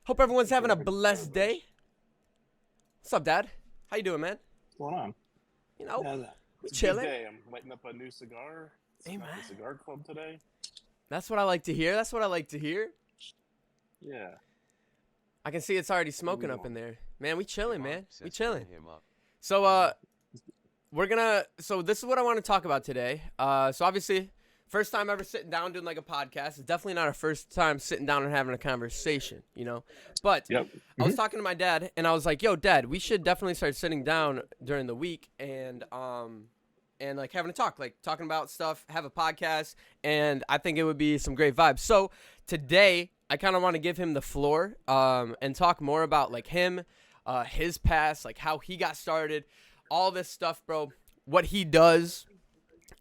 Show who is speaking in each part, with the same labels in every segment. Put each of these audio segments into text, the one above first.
Speaker 1: Hope everyone's having a
Speaker 2: Perfect.
Speaker 1: blessed day. What's up, Dad? How you doing, man?
Speaker 2: What's going on?
Speaker 1: You know,
Speaker 2: Yeah,
Speaker 1: we
Speaker 2: it's a good
Speaker 1: chilling.
Speaker 2: day. I'm lighting up a new cigar.
Speaker 1: Hey,
Speaker 2: Smoking
Speaker 1: man.
Speaker 2: the cigar club today.
Speaker 1: That's what I like to hear. That's what I like to hear.
Speaker 2: Yeah.
Speaker 1: I can see it's already
Speaker 2: What are we
Speaker 1: smoking up in
Speaker 2: doing?
Speaker 1: there. Man, we chilling,
Speaker 3: Mark
Speaker 1: man. We
Speaker 3: says
Speaker 1: chilling.
Speaker 3: fill him up.
Speaker 1: So,
Speaker 2: Yeah.
Speaker 1: so this is what I want to talk about today. So obviously, first time ever sitting down doing like a podcast. It's definitely not our first time sitting down and having a conversation, you know. But
Speaker 2: Yep.
Speaker 1: I was talking to my dad, and I was like, "Yo, Dad, we should definitely start sitting down during the week and like having a talk, like talking about stuff, have a podcast, and I think it would be some great vibes." So today, I kind of want to give him the floor, and talk more about like him, his past, like how he got started, all this stuff, bro, what he does.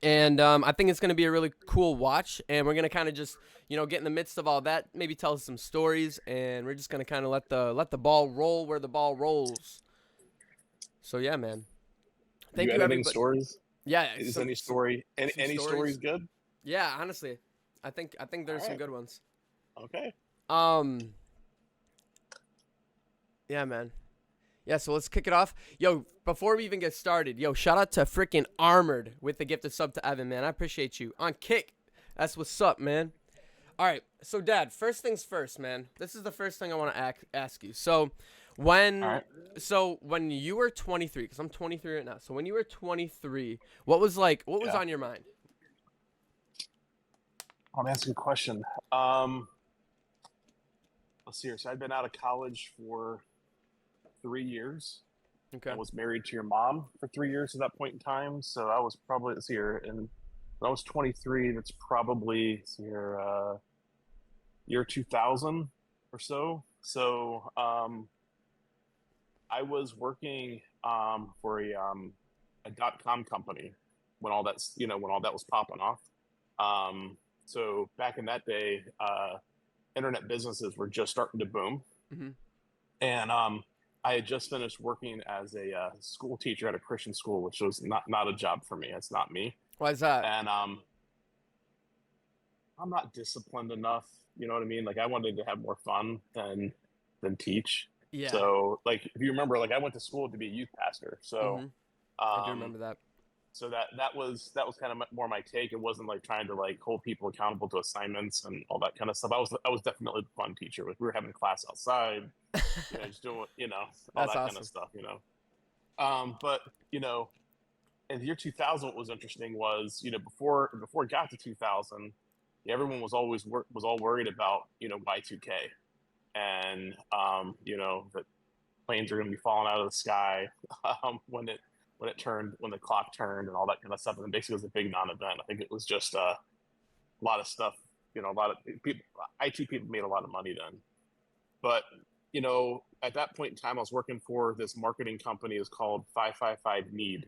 Speaker 1: And I think it's going to be a really cool watch. And we're going to kind of just, get in the midst of all that, maybe tell some stories. And we're just going to kind of let the ball roll where the ball rolls. So, yeah, man.
Speaker 2: You
Speaker 1: Thank you,
Speaker 2: editing
Speaker 1: everybody.
Speaker 2: stories?
Speaker 1: Yeah,
Speaker 2: Is
Speaker 1: some,
Speaker 2: any
Speaker 1: some,
Speaker 2: story
Speaker 1: some
Speaker 2: any stories
Speaker 1: stories.
Speaker 2: good?
Speaker 1: Yeah, honestly. I think
Speaker 2: All
Speaker 1: there's some
Speaker 2: right.
Speaker 1: good ones.
Speaker 2: Okay.
Speaker 1: Um, yeah, man. Yeah, so let's kick it off. Yo, before we even get started, shout out to freaking Armored with the gifted sub to Evan, man. I appreciate you. On Kick, that's what's up, man. All right, so Dad, first things first, man. This is the first thing I want to ask you. So,
Speaker 2: All
Speaker 1: when
Speaker 2: right.
Speaker 1: when you were 23, because I'm 23 right now. So when you were 23, what was
Speaker 2: Yeah.
Speaker 1: on your mind?
Speaker 2: I'll answer your question. Um, let's see here. So I'd been out of college for 3 years.
Speaker 1: Okay.
Speaker 2: I was married to your mom for 3 years at that point in time. So I was probably, let's see here, and when I was 23, that's probably, let's see here, year 2000 or so. So I was working for a .com company when all that's when all that was popping off. So back in that day, internet businesses were just starting to boom,
Speaker 1: Mm-hmm.
Speaker 2: and I had just finished working as a school teacher at a Christian school, which was not a job for me. It's not me,
Speaker 1: Why is that?
Speaker 2: and I'm not disciplined enough. You know what I mean? Like I wanted to have more fun than teach.
Speaker 1: Yeah.
Speaker 2: So like if you remember, like I went to school to be a youth pastor. So
Speaker 1: Mm-hmm. I do
Speaker 2: um
Speaker 1: remember that.
Speaker 2: so that was kind of more my take. It wasn't like trying to like hold people accountable to assignments and all that kind of stuff. I was definitely the fun teacher. We were having class outside, just doing all
Speaker 1: That's
Speaker 2: that kind of
Speaker 1: awesome.
Speaker 2: stuff. But you know, in the year 2000, what was interesting was before it got to 2000, everyone was was all worried about Y2K and that planes are going to be falling out of the sky when the clock turned and all that kind of stuff. And basically, it was a big non-event. I think it was just a lot of stuff. A lot of people, IT people made a lot of money then. But at that point in time, I was working for this marketing company. It's called 555 Need,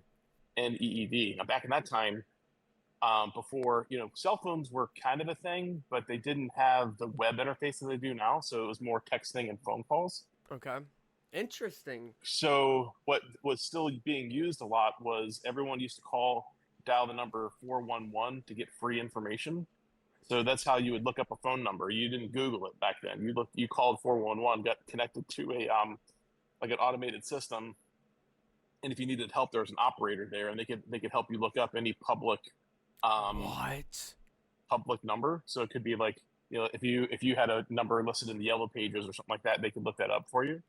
Speaker 2: NEED. Now, back in that time, before cell phones were kind of a thing, but they didn't have the web interface that they do now. So it was more texting and phone calls.
Speaker 1: Okay. Interesting.
Speaker 2: So what was still being used a lot was everyone used to dial the number 411 to get free information. So that's how you would look up a phone number. You didn't Google it back then. You called 411, got connected to a like an automated system, and if you needed help, there was an operator there, and they could help you look up any um,
Speaker 1: What?
Speaker 2: public number. So it could be like if you had a number listed in the yellow pages or something like that, they could look that up for you.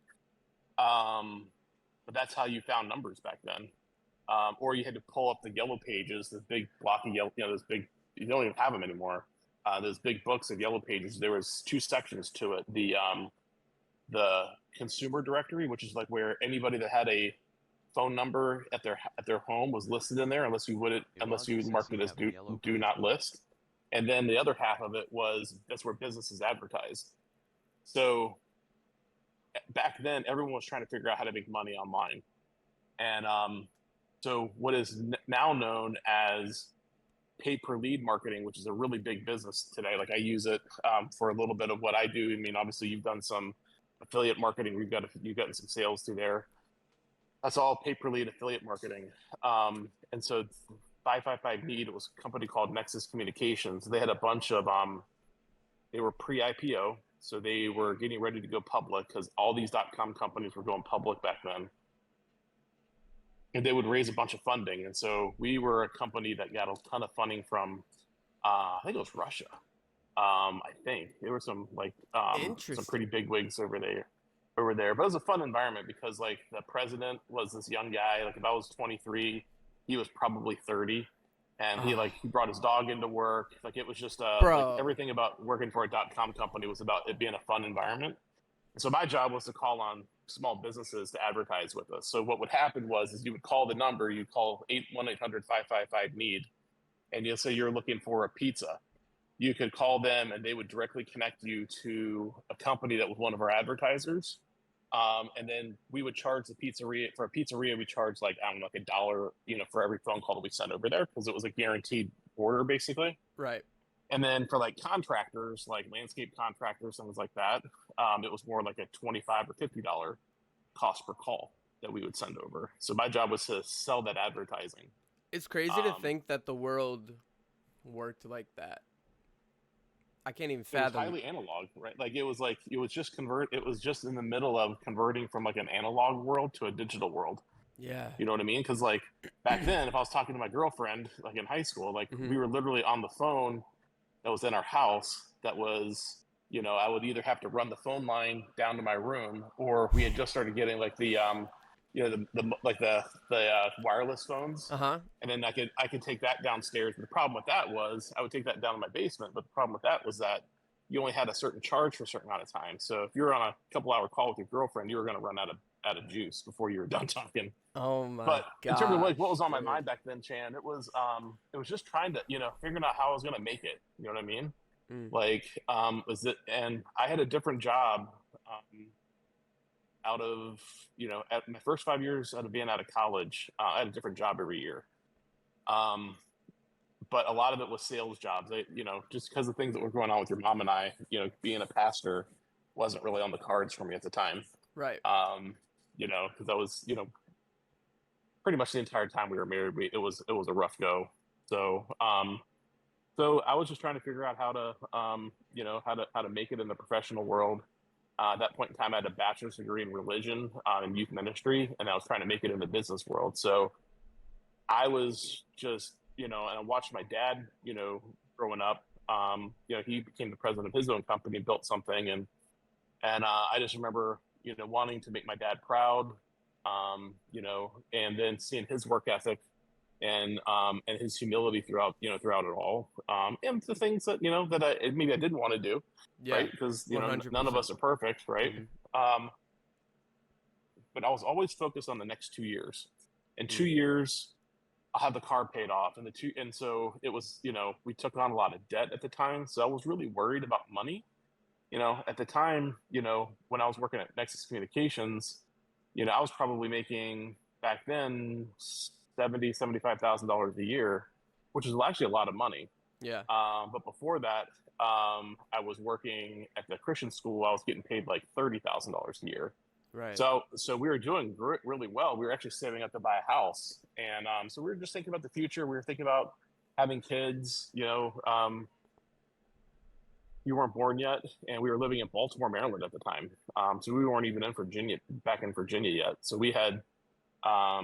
Speaker 2: But that's how you found numbers back then. Or you had to pull up the yellow pages, this big blocky yellow, this big. You don't even have them anymore. Those big books of yellow pages. There was two sections to it. The consumer directory, which is like where anybody that had a phone number at their home was listed in there, unless you
Speaker 3: Says
Speaker 2: marked
Speaker 3: you
Speaker 2: it as
Speaker 3: have a yellow
Speaker 2: do
Speaker 3: page.
Speaker 2: not list. And then the other half of it that's where businesses advertised. So back then, everyone was trying to figure out how to make money online, and so what is now known as pay per lead marketing, which is a really big business today. Like I use it for a little bit of what I do. I mean, obviously you've done some affiliate marketing. You've gotten some sales through there. That's all pay per lead affiliate marketing. And so 555 Need, it was a company called Nexus Communications. They had a bunch of they were pre IPO. So they were getting ready to go public because all these .com companies were going public back then, and they would raise a bunch of funding. And so we were a company that got a ton of funding from, I think it was Russia. I think there were some
Speaker 1: Interesting.
Speaker 2: pretty big wigs over there. But it was a fun environment because like the president was this young guy. Like if I was 23, he was probably 30, and he
Speaker 1: Ah,
Speaker 2: like he brought his dog into work. Like it was just like
Speaker 1: bro.
Speaker 2: everything about working for a .com company was about it being a fun environment. And so my job was to call on small businesses to advertise with us. So what would happen was is you would call the number, you call 1-800-555-NEED, and you'll say you're looking for a pizza. You could call them and they would directly connect you to a company that was one of our advertisers. And then we would charge the pizzeria for a pizzeria. We charge like, I don't know, like $1, for every phone call that we sent over there because it was a guaranteed order basically.
Speaker 1: Right.
Speaker 2: And then for like contractors, like landscape contractors, things like that, it was more like a $25 or $50 cost per call that we would send over. So my job was to sell that advertising.
Speaker 1: It's crazy to
Speaker 2: Um,
Speaker 1: think that the world worked like that. I can't even
Speaker 2: it was
Speaker 1: fathom.
Speaker 2: highly analog, right? Like it was just convert. It was just in the middle of converting from like an analog world to a digital world.
Speaker 1: Yeah.
Speaker 2: You know what I mean? Because like back then, if I was talking to my girlfriend, like in high school, like
Speaker 1: Hmm.
Speaker 2: we were literally on the phone that was in our house. That was, I would either have to run the phone line down to my room, or we had just started getting like the wireless phones,
Speaker 1: Uh huh.
Speaker 2: and then I could take that downstairs. But the problem with that was I would take that down to my basement. But the problem with that was that you only had a certain charge for a certain amount of time. So if you were on a couple-hour call with your girlfriend, you were going to run out of juice before you were done talking.
Speaker 1: Oh my
Speaker 2: But in terms of like what was
Speaker 1: gosh,
Speaker 2: on my
Speaker 1: dude.
Speaker 2: mind back then, Chan, it was just trying to figuring out how I was going to make it. You know what I mean?
Speaker 1: Mm.
Speaker 2: Like was it? And I had a different job. Out of at my first 5 years out of being out of college, I had a different job every year. Um, but a lot of it was sales jobs. Just because of things that were going on with your mom and I, being a pastor wasn't really on the cards for me at the time.
Speaker 1: Right.
Speaker 2: Because I was, pretty much the entire time we were married, it was a rough go. So I was just trying to figure out how to make it in the professional world. At that point in time, I had a bachelor's degree in religion and youth ministry, and I was trying to make it in the business world. So I was just, and I watched my dad, growing up. He became the president of his own company, built something, and I just remember, wanting to make my dad proud, and then seeing his work ethic and his humility throughout it all, and the things that that maybe I didn't want to do,
Speaker 1: Yeah.
Speaker 2: right? Because none of
Speaker 1: 100%.
Speaker 2: us are perfect, right?
Speaker 1: Mm-hmm.
Speaker 2: Um, but I was always focused on the next 2 years. In
Speaker 1: Mm.
Speaker 2: 2 years, I'll have the car paid off, and so it was, we took on a lot of debt at the time, so I was really worried about money. At the time, when I was working at Nexus Communications, I was probably making back then $75,000 a year, which is actually a lot of money.
Speaker 1: Yeah.
Speaker 2: But before that, I was working at the Christian school. I was getting paid like $30,000 a year.
Speaker 1: Right.
Speaker 2: So we were doing really well. We were actually saving up to buy a house, and so we were just thinking about the future. We were thinking about having kids. You weren't born yet, and we were living in Baltimore, Maryland at the time. So we weren't even back in Virginia yet. So we had, I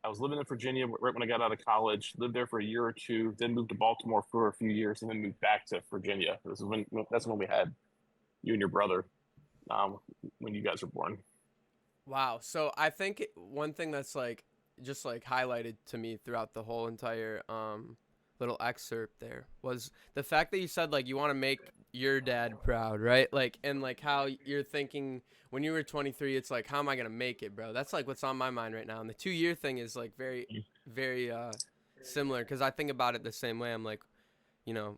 Speaker 2: was living in Virginia right when I got out of college, lived there for a year or two, then moved to Baltimore for a few years, and then moved back to Virginia. That's when we had you and your brother, when you guys were born.
Speaker 1: Wow. So I think one thing that's like just like highlighted to me throughout the whole entire little excerpt there was the fact that you said like you want to make your dad proud, right? Like and like how you're thinking when you were 23, it's like how am I going to make it, bro? That's like what's on my mind right now. And the 2 year thing is like very very similar cuz I think about it the same way. I'm like, you know,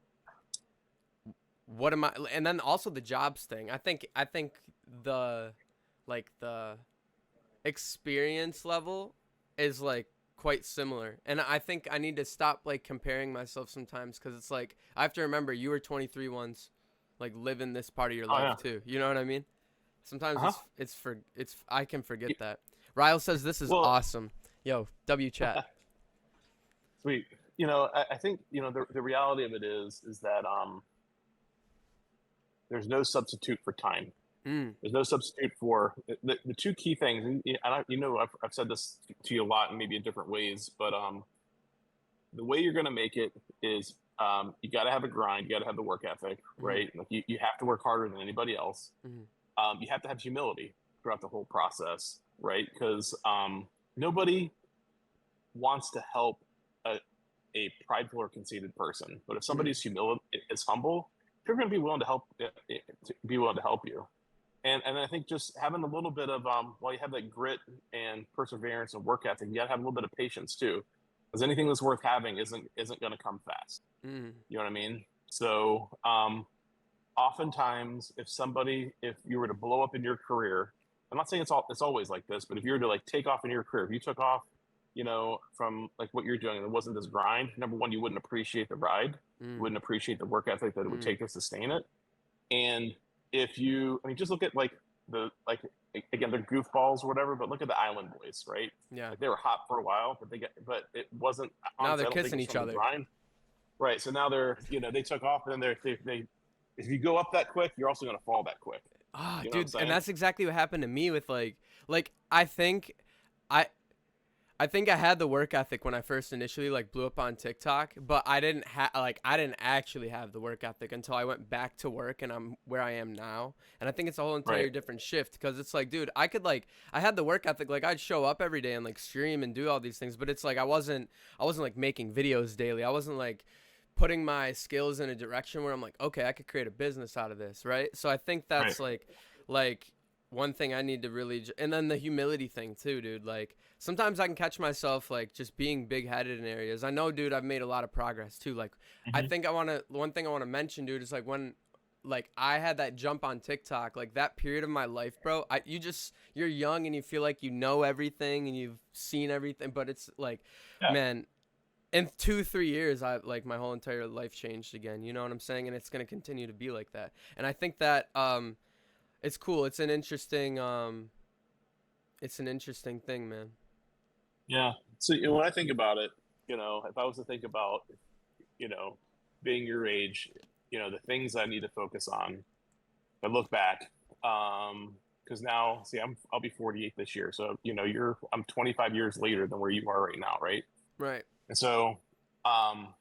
Speaker 1: what am I and then also the jobs thing. I think the like the experience level is like quite similar, and I think I need to stop like comparing myself sometimes because it's like I have to remember you were 23 once, like living this part of your
Speaker 2: Oh
Speaker 1: life
Speaker 2: yeah.
Speaker 1: too, you know what I mean? Sometimes
Speaker 2: Uh huh.
Speaker 1: it's I can forget that. Ryle says this is
Speaker 2: Well,
Speaker 1: awesome. Yo, W chat.
Speaker 2: sweet. I think the reality of it is that there's no substitute for time.
Speaker 1: Mm.
Speaker 2: There's no substitute for the two key things. And I've said this to you a lot and maybe in different ways, but the way you're going to make it is you got to have a grind. You got to have the work ethic,
Speaker 1: Mm.
Speaker 2: right? Like you have to work harder than anybody else.
Speaker 1: Mm.
Speaker 2: You have to have humility throughout the whole process, right? Because nobody wants to help a prideful or conceited person. But if somebody's is humble, they're going to be willing to help you. And I think just having a little bit of while you have that grit and perseverance and work ethic, you got to have a little bit of patience too, because anything that's worth having isn't going to come fast.
Speaker 1: Mm.
Speaker 2: You know what I mean? So oftentimes, if you were to blow up in your career, I'm not saying it's always like this, but if you were to like take off in your career, if you took off, from like what you're doing, and it wasn't this grind, number one, you wouldn't appreciate the ride, you wouldn't appreciate the work ethic that it would take to sustain it. And just look at again, they're goofballs or whatever, but look at the Island Boys, right?
Speaker 1: Yeah.
Speaker 2: Like they were hot for a while, but it wasn't.
Speaker 1: Now they're kissing each other.
Speaker 2: Right. So now they took off, and then they if you go up that quick, you're also going to fall that quick.
Speaker 1: Ah,
Speaker 2: You know
Speaker 1: dude, and that's exactly what happened to me with like I think I had the work ethic when I first initially like blew up on TikTok, but I didn't actually have the work ethic until I went back to work and I'm where I am now. And I think it's a whole entire different shift, because it's like, dude, I had the work ethic, like I'd show up every day and like stream and do all these things, but it's like I wasn't like making videos daily. I wasn't like putting my skills in a direction where I'm like, okay, I could create a business out of this, right? So I think that's like one thing I need to really, and then the humility thing too, dude. Like sometimes I can catch myself like just being big-headed in areas. I know, dude, I've made a lot of progress too. Like I think one thing I want to mention, dude, is like when like I had that jump on TikTok, like that period of my life, bro. You're young and you feel like you know everything and you've seen everything, but it's like, man, in 2-3 years, my whole entire life changed again. You know what I'm saying? And it's gonna continue to be like that. And I think that it's cool. It's an interesting thing, man.
Speaker 2: Yeah. So when I think about it, if I was to think about, being your age, the things I need to focus on. If I look back, because now, see, I'll be 48 this year, so I'm 25 years later than where you are right now, right?
Speaker 1: Right.
Speaker 2: And so,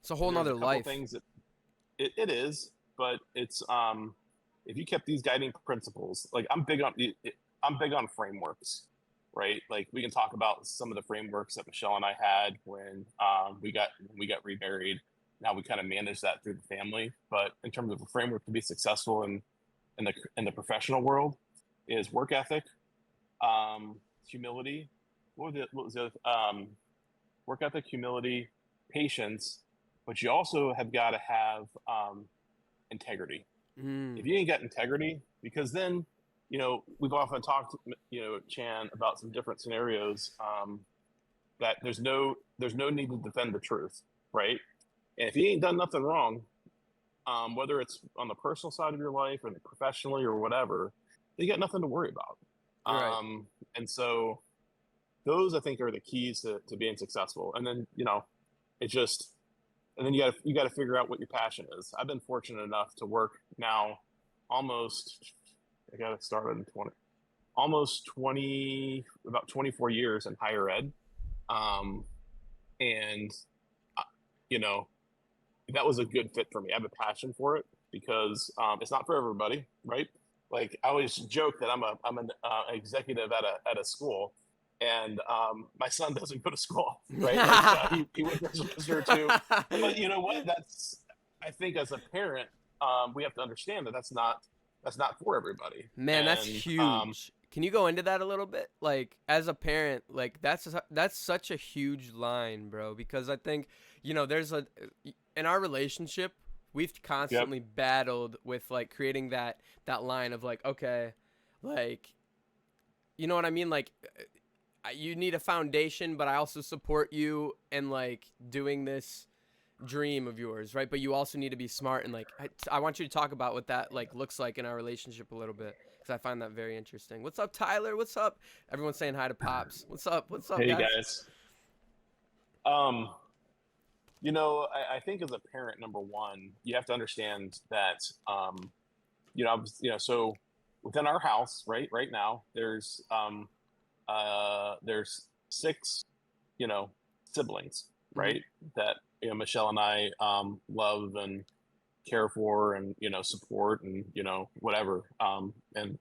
Speaker 1: it's a whole nother life.
Speaker 2: Things that it is, but it's if you kept these guiding principles, like I'm big on frameworks, right? Like we can talk about some of the frameworks that Michelle and I had when we got remarried. Now we kind of manage that through the family, but in terms of a framework to be successful in the professional world is work ethic, humility. What was the other? Work ethic, humility, patience, but you also have got to have integrity. If you ain't got integrity, because then, we've often talked, Chan, about some different scenarios that there's no need to defend the truth, right? And if you ain't done nothing wrong, whether it's on the personal side of your life or professionally or whatever, you got nothing to worry about.
Speaker 1: Right.
Speaker 2: And so those, I think, are the keys to being successful. And then, and then you got to figure out what your passion is. I've been fortunate enough to work now I got to start in about 24 years in higher ed. And that was a good fit for me. I have a passion for it because it's not for everybody, right? Like I always joke that I'm an executive at a school, and my son doesn't go to school, right? Like, he went to a semester or two. But you know what? I think as a parent, we have to understand that's not for everybody.
Speaker 1: Man, that's huge. Can you go into that a little bit? Like as a parent, like that's such a huge line, bro, because I think, there's in our relationship, we've constantly battled with like creating that line of like, okay, like, you know what I mean? Like you need a foundation, but I also support you in like doing this dream of yours, right? But you also need to be smart, and like I want you to talk about what that like looks like in our relationship a little bit, because I find that very interesting. What's up, Tyler? What's up? Everyone's saying hi to Pops. What's up?
Speaker 2: Hey guys. I think as a parent, number one, you have to understand that so within our house, right now, there's six, siblings,
Speaker 1: Mhm.
Speaker 2: right? That Michelle and I love and care for, and support, and whatever. And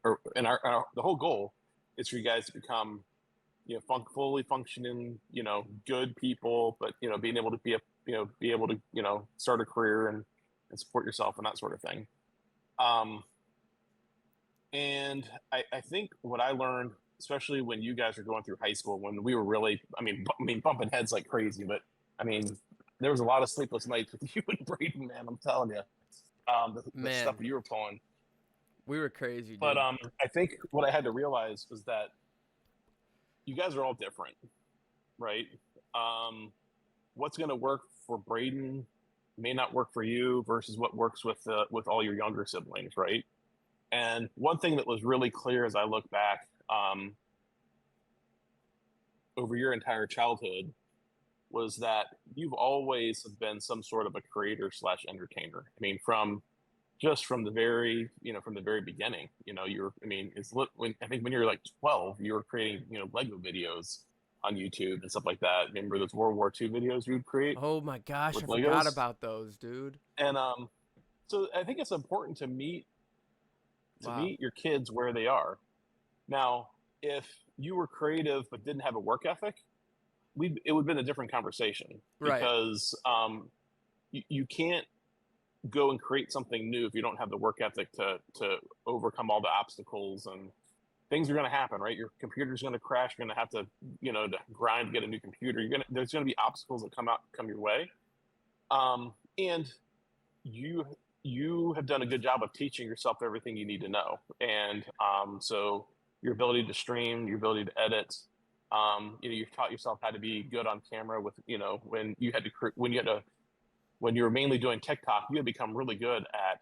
Speaker 2: the whole goal is for you guys to become fully functioning, good people, but being able to be able to start a career and support yourself and that sort of thing. Um, and I think what I learned, especially when you guys were going through high school, when we were really, bumping heads like crazy, but I mean, there was a lot of sleepless nights with you and Braden, man. I'm telling you, the stuff
Speaker 1: Man,
Speaker 2: that you were pulling.
Speaker 1: we were crazy,
Speaker 2: But
Speaker 1: dude.
Speaker 2: I think what I had to realize was that you guys are all different, right? Um, what's going to work for Braden may not work for you versus what works with all your younger siblings, right? And one thing that was really clear as I look back over your entire childhood was that you've always been some sort of a creator slash entertainer. I mean, from the very from the very beginning, you're I mean it's when I think when you're like 12, you were creating Lego videos on YouTube and stuff like that. Remember those World War II videos you would create
Speaker 1: Oh my gosh,
Speaker 2: with
Speaker 1: I forgot
Speaker 2: Legos?
Speaker 1: about those, dude.
Speaker 2: And so I think it's important to
Speaker 1: Wow.
Speaker 2: meet your kids where they are. Now, if you were creative but didn't have a work ethic, it would have been a different conversation,
Speaker 1: Right.
Speaker 2: because you can't go and create something new if you don't have the work ethic to overcome all the obstacles, and things are going to happen, right? Your computer's going to crash. You're going to have to to grind to get a new computer. There's going to be obstacles that come your way, and you you have done a good job of teaching yourself everything you need to know. And so your ability to stream, your ability to edit, you've taught yourself how to be good on camera with, when you were mainly doing TikTok, you had become really good at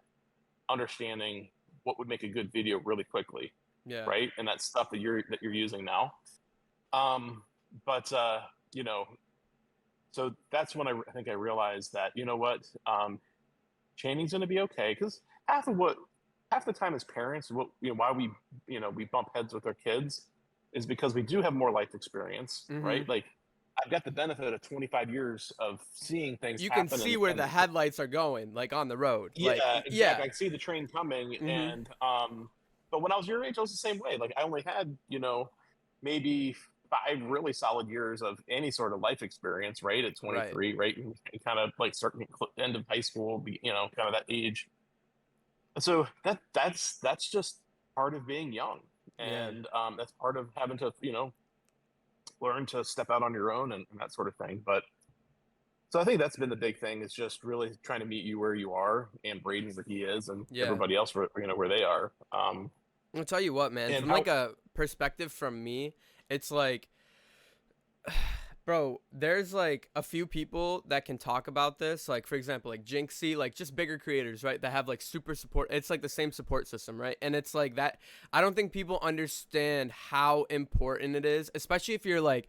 Speaker 2: understanding what would make a good video really quickly,
Speaker 1: Yeah.
Speaker 2: right? And that's stuff that you're using now. But you know, so that's when I think I realized that what, Channing's going to be okay, because half the time as parents, why we bump heads with our kids is because we do have more life experience, right?
Speaker 1: Mhm.
Speaker 2: Like, I've got the benefit of 25 years of seeing things
Speaker 1: You can
Speaker 2: happen,
Speaker 1: see
Speaker 2: and
Speaker 1: where the headlights are going, like on the road. Like,
Speaker 2: yeah,
Speaker 1: yeah.
Speaker 2: exactly. I see the train coming,
Speaker 1: Mhm.
Speaker 2: and but when I was your age, I was the same way. Like, I only had maybe 5 really solid years of any sort of life experience, right? At
Speaker 1: Right.
Speaker 2: 23, right, and kind of like starting end of high school, kind of that age. So that's just part of being young,
Speaker 1: Yeah.
Speaker 2: and that's part of having to learn to step out on your own, and that sort of thing. But so I think that's been the big thing, is just really trying to meet you where you are, and Braden where he is, and
Speaker 1: Yeah.
Speaker 2: everybody else where they are.
Speaker 1: I'll tell you what, man.
Speaker 2: And
Speaker 1: From
Speaker 2: how?
Speaker 1: like a perspective from me, it's like, bro, there's like a few people that can talk about this. Like, for example, like Jinxie, like just bigger creators, right? That have like super support. It's like the same support system, right? And it's like that. I don't think people understand how important it is, especially if you're like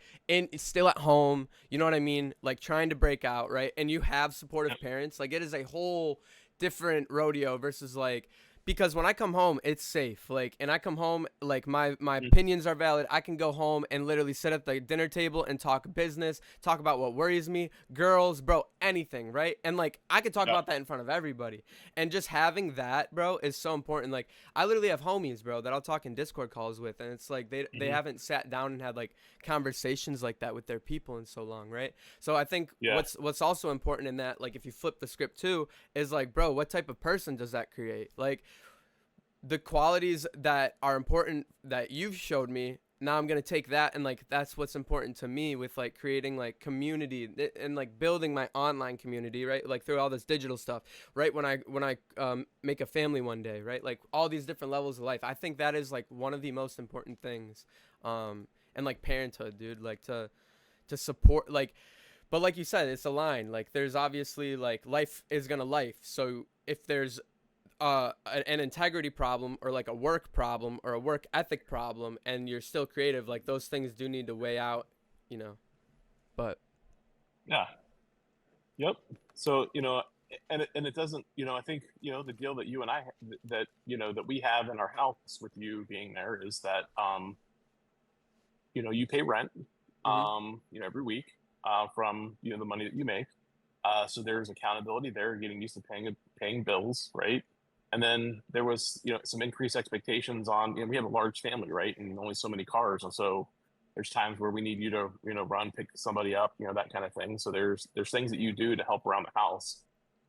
Speaker 1: still at home. You know what I mean? Like trying to break out, right? And you have supportive parents. Like, it is a whole different rodeo versus like, because when I come home, it's safe. Like, and I come home, like my opinions are valid. I can go home and literally sit at the dinner table and talk business, talk about what worries me, girls, bro, anything, right? And like I could talk
Speaker 2: Yeah.
Speaker 1: about that in front of everybody. And just having that, bro, is so important. Like, I literally have homies, bro, that I'll talk in Discord calls with, and it's like they
Speaker 2: Hmm.
Speaker 1: haven't sat down and had like conversations like that with their people in so long, right? So I think
Speaker 2: Yeah.
Speaker 1: what's also important in that, like if you flip the script too, is like, bro, what type of person does that create? Like, the qualities that are important that you've showed me, now I'm going to take that, and like that's what's important to me with like creating like community and like building my online community, right? Like through all this digital stuff, right? When I make a family one day, right? Like all these different levels of life, I think that is like one of the most important things. And like parenthood, dude, like to support, like, but like you said, it's a line. Like there's obviously like life is gonna life. So if there's an integrity problem or like a work problem or a work ethic problem, and you're still creative, like those things do need to weigh out, you know. But
Speaker 2: Yeah. Yep. So and it doesn't, I think, the deal that you and I, that, that we have in our house with you being there is that, you pay rent,
Speaker 1: Hmm.
Speaker 2: every week, from, the money that you make. So there's accountability there, getting used to paying bills, right? And then there was, some increased expectations on, we have a large family, right? And only so many cars. And so there's times where we need you to, run, pick somebody up, that kind of thing. So there's things that you do to help around the house,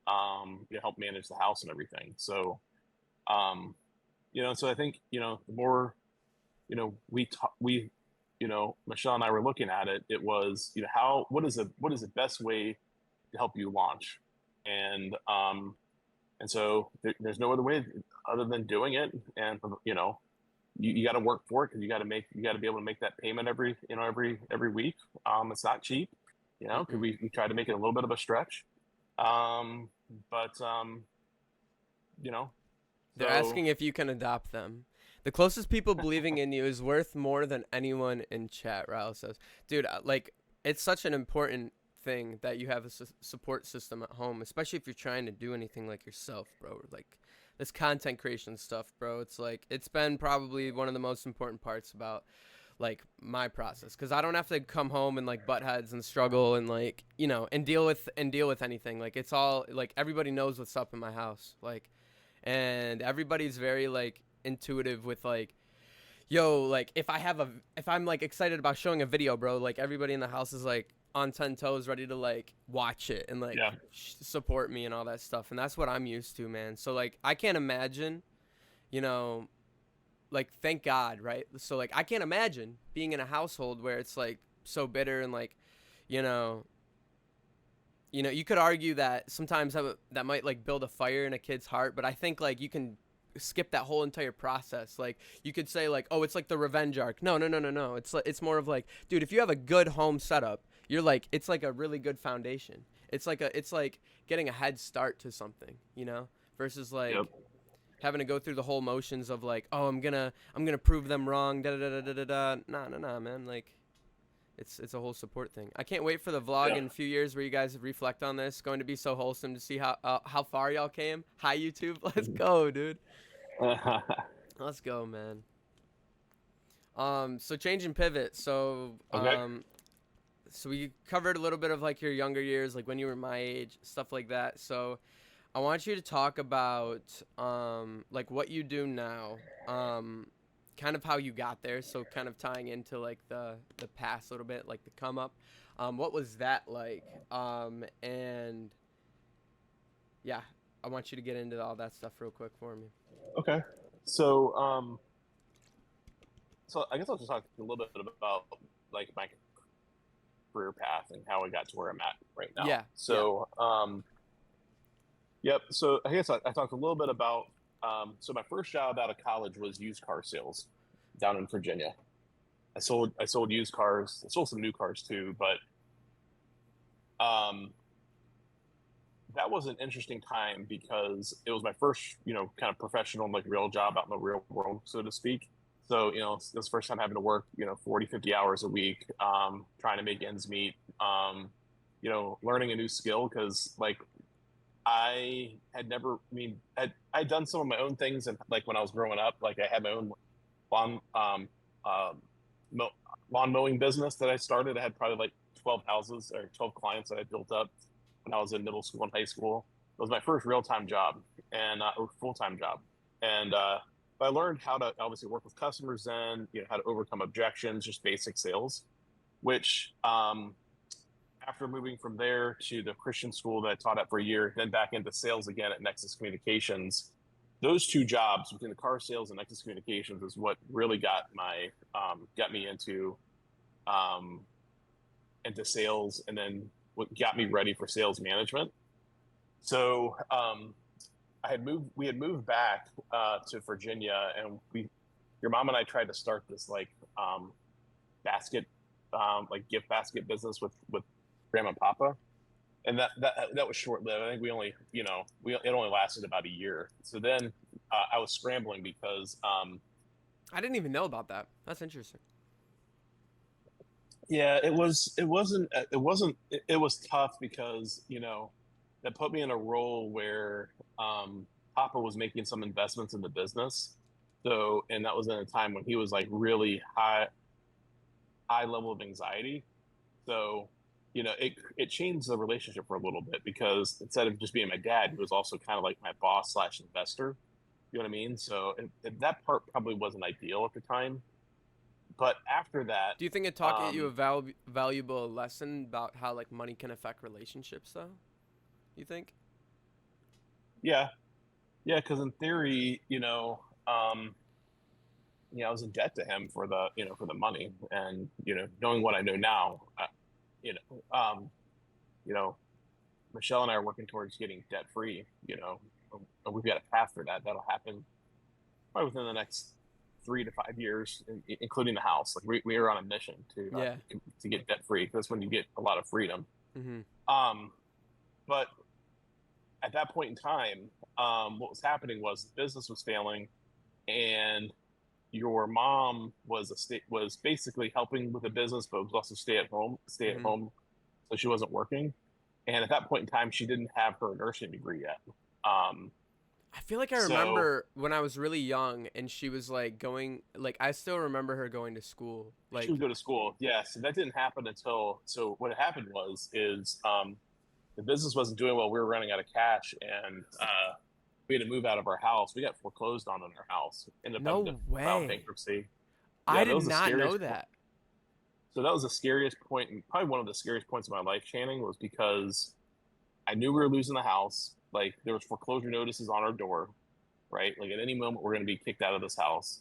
Speaker 2: help manage the house and everything. So, um, so I think, the more, Michelle and I were looking at it, it was, what is the best way to help you launch? And so there's no other way other than doing it. And, you got to work for it, because you got to be able to make that payment every week. It's not cheap, because
Speaker 1: Mm-mm.
Speaker 2: we try to make it a little bit of a stretch. Um, but you know,
Speaker 1: They're
Speaker 2: so
Speaker 1: asking if you can adopt them. The closest people believing in you is worth more than anyone in chat, Raul says. Dude, like, it's such an important thing that you have a support system at home, especially if you're trying to do anything like yourself, bro. Like, this content creation stuff, bro. It's like, it's been probably one of the most important parts about, like, my process, because I don't have to come home and like butt heads and struggle and like, and deal with anything. Like, it's all like, everybody knows what's up in my house, like, and everybody's very like intuitive with like, yo, like, if I'm like excited about showing a video, bro, like everybody in the house is like on 10 toes ready to like watch it and like
Speaker 2: yeah,
Speaker 1: support me and all that stuff, and that's what I'm used to, man. So like, I can't imagine, you know like, thank God, right? So like, I can't imagine being in a household where it's like so bitter and like, you know you could argue that sometimes that might like build a fire in a kid's heart, but I think like you can skip that whole entire process. Like, you could say like, oh, it's like the revenge arc. No, no, no, no, no. It's like, it's more of like, dude, if you have a good home setup, you're like, it's like a really good foundation. It's like getting a head start to something, versus
Speaker 2: yep,
Speaker 1: like having to go through the whole motions of like, oh, I'm gonna prove them wrong. Da da da da da da. Nah, nah, nah, man. Like, it's a whole support thing. I can't wait for the vlog
Speaker 2: yeah.
Speaker 1: in a few years where you guys reflect on this. It's going to be so wholesome to see how far y'all came. Hi YouTube, let's go, dude. Let's go, man. So change and pivot.
Speaker 2: Okay.
Speaker 1: So we covered a little bit of like your younger years, like when you were my age, stuff like that. So I want you to talk about like what you do now, kind of how you got there. So kind of tying into like the past a little bit, like the come up. What was that like? And yeah, I want you to get into all that stuff real quick for me.
Speaker 2: Okay. So, so I guess I'll just talk a little bit about like my career path and how I got to where I'm at right now.
Speaker 1: Yeah, yeah.
Speaker 2: So, yep. So I guess I talked a little bit about. So my first job out of college was used car sales down in Virginia. I sold used cars. I sold some new cars too, but um, that was an interesting time because it was my first, kind of professional, like real job out in the real world, so to speak. So, it was the first time having to work, 40, 50 hours a week, trying to make ends meet, learning a new skill. Cause like I had never, I'd done some of my own things. And like when I was growing up, like I had my own lawn, uh, lawn mowing business that I started. I had probably like 12 houses or 12 clients that I built up when I was in middle school and high school. It was my first real time job and or full time job. And I learned how to obviously work with customers then, how to overcome objections, just basic sales, which after moving from there to the Christian school that I taught at for a year, then back into sales again at Nexus Communications. Those two jobs between the car sales and Nexus Communications is what really got me um, into sales, and then what got me ready for sales management. So we had moved back to Virginia, and your mom and I tried to start this like basket, like gift basket business with Grandma and Papa, and that was short lived. I think we only, it only lasted about a year. So then I was scrambling because
Speaker 1: I didn't even know about that. That's interesting.
Speaker 2: yeah, it was tough because that put me in a role where Papa was making some investments in the business. So, and that was in a time when he was like really high level of anxiety. So, it changed the relationship for a little bit because instead of just being my dad, he was also kind of like my boss slash investor. You know what I mean? So and that part probably wasn't ideal at the time. But after that,
Speaker 1: Do you think it taught you a valuable lesson about how like money can affect relationships, though? You think?
Speaker 2: yeah, yeah, because in theory, I was in debt to him for the money, and knowing what I know now, you know, you know, Michelle and I are working towards getting debt free. And we've got a path for that. That'll happen probably within the next 3 to 5 years, including the house. Like we are on a mission
Speaker 1: Yeah.
Speaker 2: to get debt free. That's when you get a lot of freedom.
Speaker 1: Mm-hmm.
Speaker 2: Um, but at that point in time, what was happening was the business was failing, and your mom was basically helping with the business, but was also stay at
Speaker 1: Mm-hmm.
Speaker 2: home, so she wasn't working. And at that point in time, she didn't have her nursing degree yet. Um,
Speaker 1: I feel like I
Speaker 2: so
Speaker 1: remember when I was really young and she was like going, like, I still remember her going to school.
Speaker 2: she
Speaker 1: Like,
Speaker 2: would go to school. Yes, and that didn't happen until. So what had happened is the business wasn't doing well. We were running out of cash, and we had to move out of our house. We got foreclosed on in our house. Ended up having to
Speaker 1: no
Speaker 2: file
Speaker 1: way.
Speaker 2: bankruptcy.
Speaker 1: I
Speaker 2: Yeah, that
Speaker 1: did
Speaker 2: was the
Speaker 1: not know
Speaker 2: scariest point.
Speaker 1: that.
Speaker 2: So that was the scariest point, and probably one of the scariest points of my life, Channing, was because I knew we were losing the house. Like there was foreclosure notices on our door, right? Like at any moment we're going to be kicked out of this house.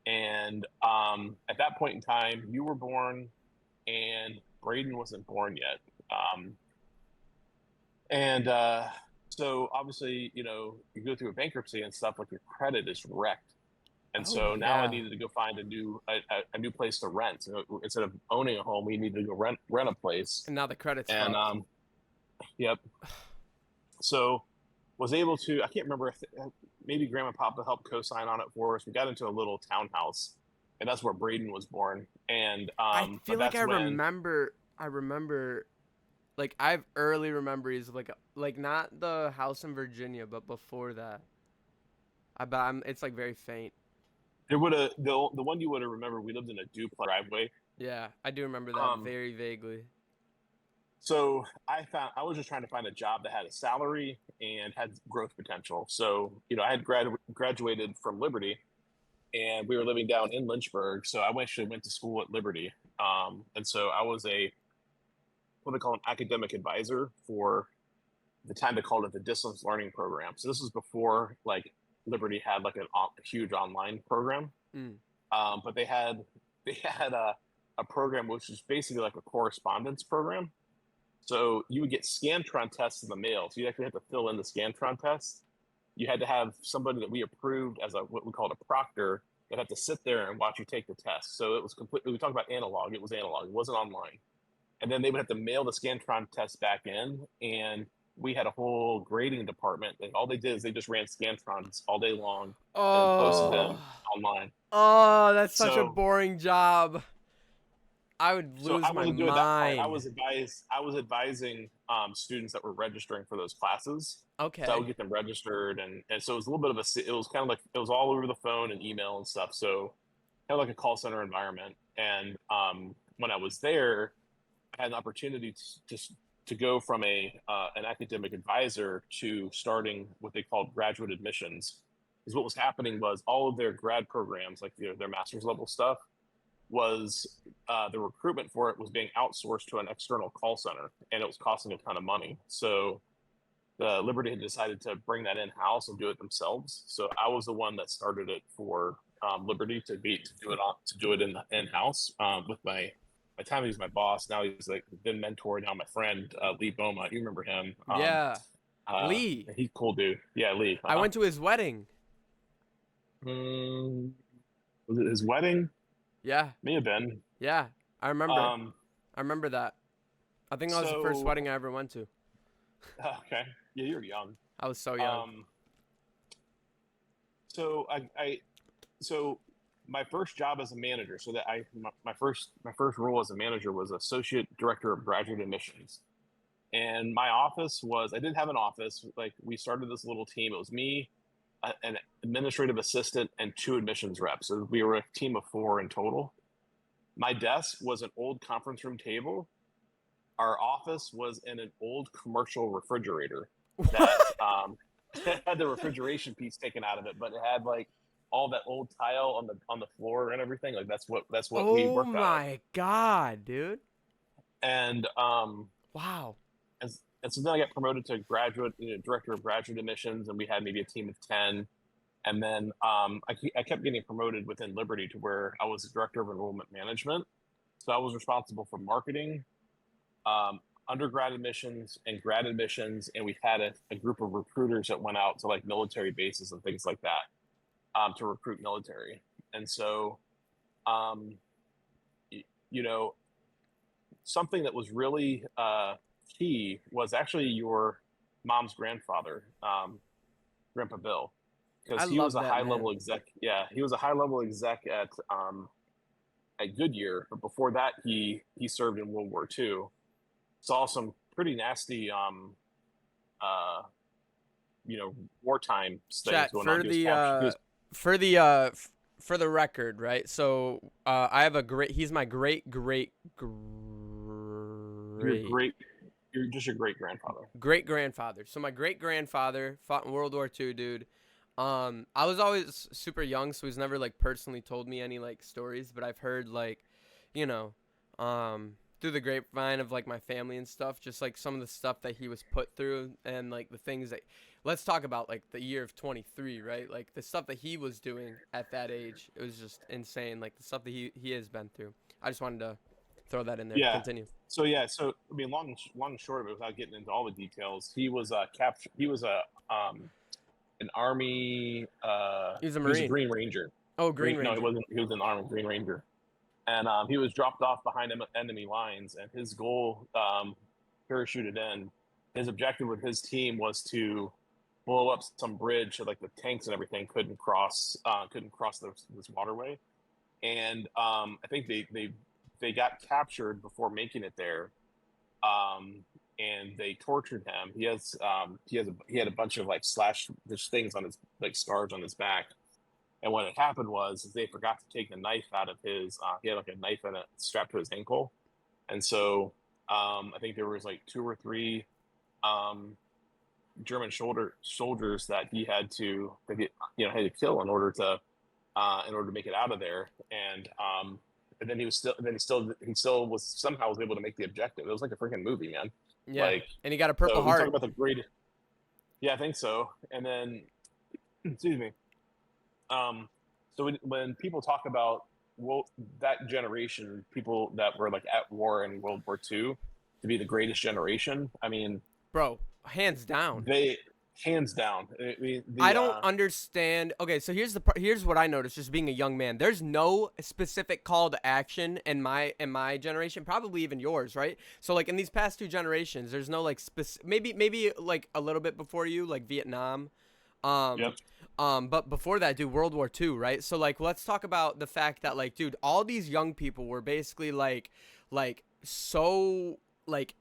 Speaker 2: And at that point in time, you were born, and Braden wasn't born yet. Um, and so obviously, you go through a bankruptcy and stuff, like your credit is wrecked. And
Speaker 1: Oh,
Speaker 2: so now I
Speaker 1: yeah.
Speaker 2: needed to go find a new place to rent. So instead of owning a home, we needed to go rent a place.
Speaker 1: And now the credit's
Speaker 2: And
Speaker 1: fucked.
Speaker 2: yep. So was able to. I can't remember if maybe Grandma and Papa helped co-sign on it for us. We got into a little townhouse, and that's where Braden was born. And
Speaker 1: I
Speaker 2: but
Speaker 1: feel like
Speaker 2: that's when
Speaker 1: I remember, like, I have early memories of, like not the house in Virginia, but before that. It's like very faint.
Speaker 2: there would have the one you would have remembered. We lived in a duplex driveway.
Speaker 1: Yeah, I do remember that
Speaker 2: Um,
Speaker 1: very vaguely.
Speaker 2: so I was just trying to find a job that had a salary and had growth potential. So I had graduated from Liberty, and we were living down in Lynchburg. So I actually went to school at Liberty, and so I was what they call an academic advisor for the time they called it the distance learning program. So this was before like Liberty had like a huge online program,
Speaker 1: Mm.
Speaker 2: but they had a program which was basically like a correspondence program. So you would get Scantron tests in the mail. So you actually have to fill in the Scantron test. You had to have somebody that we approved as what we called a proctor that had to sit there and watch you take the test. So it was completely. We talk about analog. It was analog. It wasn't online. And then they would have to mail the Scantron test back in, and we had a whole grading department. And all they did is they just ran Scantrons all day long and posted
Speaker 1: Oh,
Speaker 2: them online.
Speaker 1: oh, that's such a
Speaker 2: So
Speaker 1: boring job. I would
Speaker 2: so
Speaker 1: lose
Speaker 2: I
Speaker 1: my
Speaker 2: wasn't doing that part. I
Speaker 1: mind.
Speaker 2: was advising students that were registering for those classes. So I would
Speaker 1: Okay.
Speaker 2: get them registered, and so it was a little bit of it was kind of like it was all over the phone and email and stuff. So kind of like a call center environment. And when I was there, I had an opportunity to go from an academic advisor to starting what they called graduate admissions. Because what was happening was all of their grad programs, like their master's level stuff, was the recruitment for it was being outsourced to an external call center, and it was costing a ton of money. So the Liberty had decided to bring that in house and do it themselves. So I was the one that started it for Liberty to do it in house with my time he's my boss. Now he's like been mentor. Now my friend Lee Boma, you remember him?
Speaker 1: Yeah. Lee.
Speaker 2: He's cool dude. Yeah, Lee.
Speaker 1: I went to his wedding.
Speaker 2: Mm, was it his wedding?
Speaker 1: Yeah.
Speaker 2: May have been.
Speaker 1: Yeah. I remember.
Speaker 2: Um,
Speaker 1: I remember that. I think that was the first
Speaker 2: so
Speaker 1: wedding I ever went to.
Speaker 2: okay, yeah, you're young.
Speaker 1: I was so young.
Speaker 2: Um, so so my first job as a manager, so my first role as a manager was associate director of graduate admissions. And my office was, I didn't have an office. Like, we started this little team. It was me, an administrative assistant, and 2 admissions reps. So we were a team of 4 in total. My desk was an old conference room table. Our office was in an old commercial refrigerator that had the refrigeration piece taken out of it, but it had like all that old tile on the floor and everything. Like that's what we
Speaker 1: Oh
Speaker 2: worked out of.
Speaker 1: my god, dude.
Speaker 2: And
Speaker 1: Wow.
Speaker 2: and so then I got promoted to graduate, director of graduate admissions, and we had maybe a team of 10. And then I kept getting promoted within Liberty to where I was the director of enrollment management. So I was responsible for marketing, undergrad admissions, and grad admissions, and we had a group of recruiters that went out to like military bases and things like that, to recruit military. And so, um, you know, something that was really key was actually your mom's grandfather, Grandpa Bill,
Speaker 1: I
Speaker 2: because he was
Speaker 1: love
Speaker 2: a
Speaker 1: that
Speaker 2: high
Speaker 1: man.
Speaker 2: level exec. Yeah, he was a high level exec at Goodyear, but before that, he served in World War II. Saw some pretty nasty uh, wartime things
Speaker 1: Chat
Speaker 2: going on.
Speaker 1: for
Speaker 2: He was
Speaker 1: the
Speaker 2: captured. He was
Speaker 1: for the for the record, right? So I have a great. He's my great great
Speaker 2: your
Speaker 1: great
Speaker 2: great, you're just your great grandfather.
Speaker 1: great grandfather. So my great grandfather fought in World War II, dude. I was always super young, so he's never like personally told me any like stories, but I've heard like, you know, through the grapevine of like my family and stuff, just like some of the stuff that he was put through and like the things that. Let's talk about like the year of 23, right? Like the stuff that he was doing at that age, it was just insane. Like the stuff that he has been through. I just wanted to throw that in there.
Speaker 2: Yeah.
Speaker 1: Continue.
Speaker 2: So I mean, long and short of it, without getting into all the details, he was captured. He was a an army.
Speaker 1: He was a
Speaker 2: He was a
Speaker 1: Marine.
Speaker 2: Green Ranger.
Speaker 1: Oh, Green
Speaker 2: No, he
Speaker 1: Ranger.
Speaker 2: wasn't. He was an army Green Ranger, and he was dropped off behind enemy lines. And his goal, parachuted in. His objective with his team was to blow up some bridge so like the tanks and everything couldn't cross this waterway. And I think they got captured before making it there, and they tortured him. He had a bunch of like there's things on his like scars on his back. And what had happened was they forgot to take the knife out of his. He had like a knife in it strapped to his ankle, and so I think there was like 2 or 3 German soldiers that he had to kill in order to make it out of there. And then he still was somehow was able to make the objective. It was like a freaking movie, man.
Speaker 1: Yeah,
Speaker 2: Like,
Speaker 1: and he got a Purple
Speaker 2: so we talk
Speaker 1: Heart.
Speaker 2: about the great. Yeah, I think so. And then, excuse me. So when people talk about that generation, people that were like at war in World War II, to be the greatest generation, I mean,
Speaker 1: Bro, hands down.
Speaker 2: they hands down. I mean,
Speaker 1: I don't understand. Okay, so here's what I noticed just being a young man. There's no specific call to action in my generation, probably even yours, right? So like in these past 2 generations, there's no like maybe like a little bit before you, like Vietnam.
Speaker 2: Yep.
Speaker 1: But before that, dude, World War II, right? So like let's talk about the fact that like, dude, all these young people were basically like so like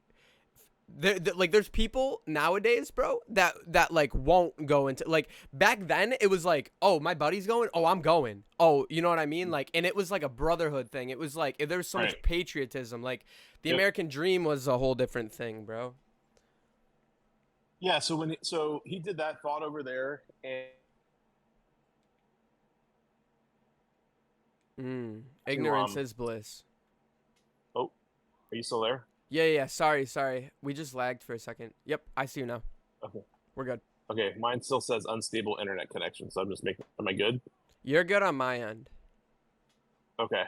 Speaker 1: like there's people nowadays, bro, that like won't go into like back then it was like, oh, my buddy's going, oh, I'm going, oh, you know what I mean, like, and it was like a brotherhood thing. It was like there was so much
Speaker 2: Right.
Speaker 1: patriotism, like the
Speaker 2: Yep.
Speaker 1: American dream was a whole different thing, bro.
Speaker 2: Yeah. So he did that, fought over there, and to
Speaker 1: Ignorance is bliss.
Speaker 2: oh, are you still there?
Speaker 1: Yeah, sorry, we just lagged for a second. Yep, I see you now.
Speaker 2: Okay.
Speaker 1: We're good.
Speaker 2: Okay. Mine still says unstable internet connection, so I'm just making. Am I good?
Speaker 1: You're good on my end.
Speaker 2: Okay.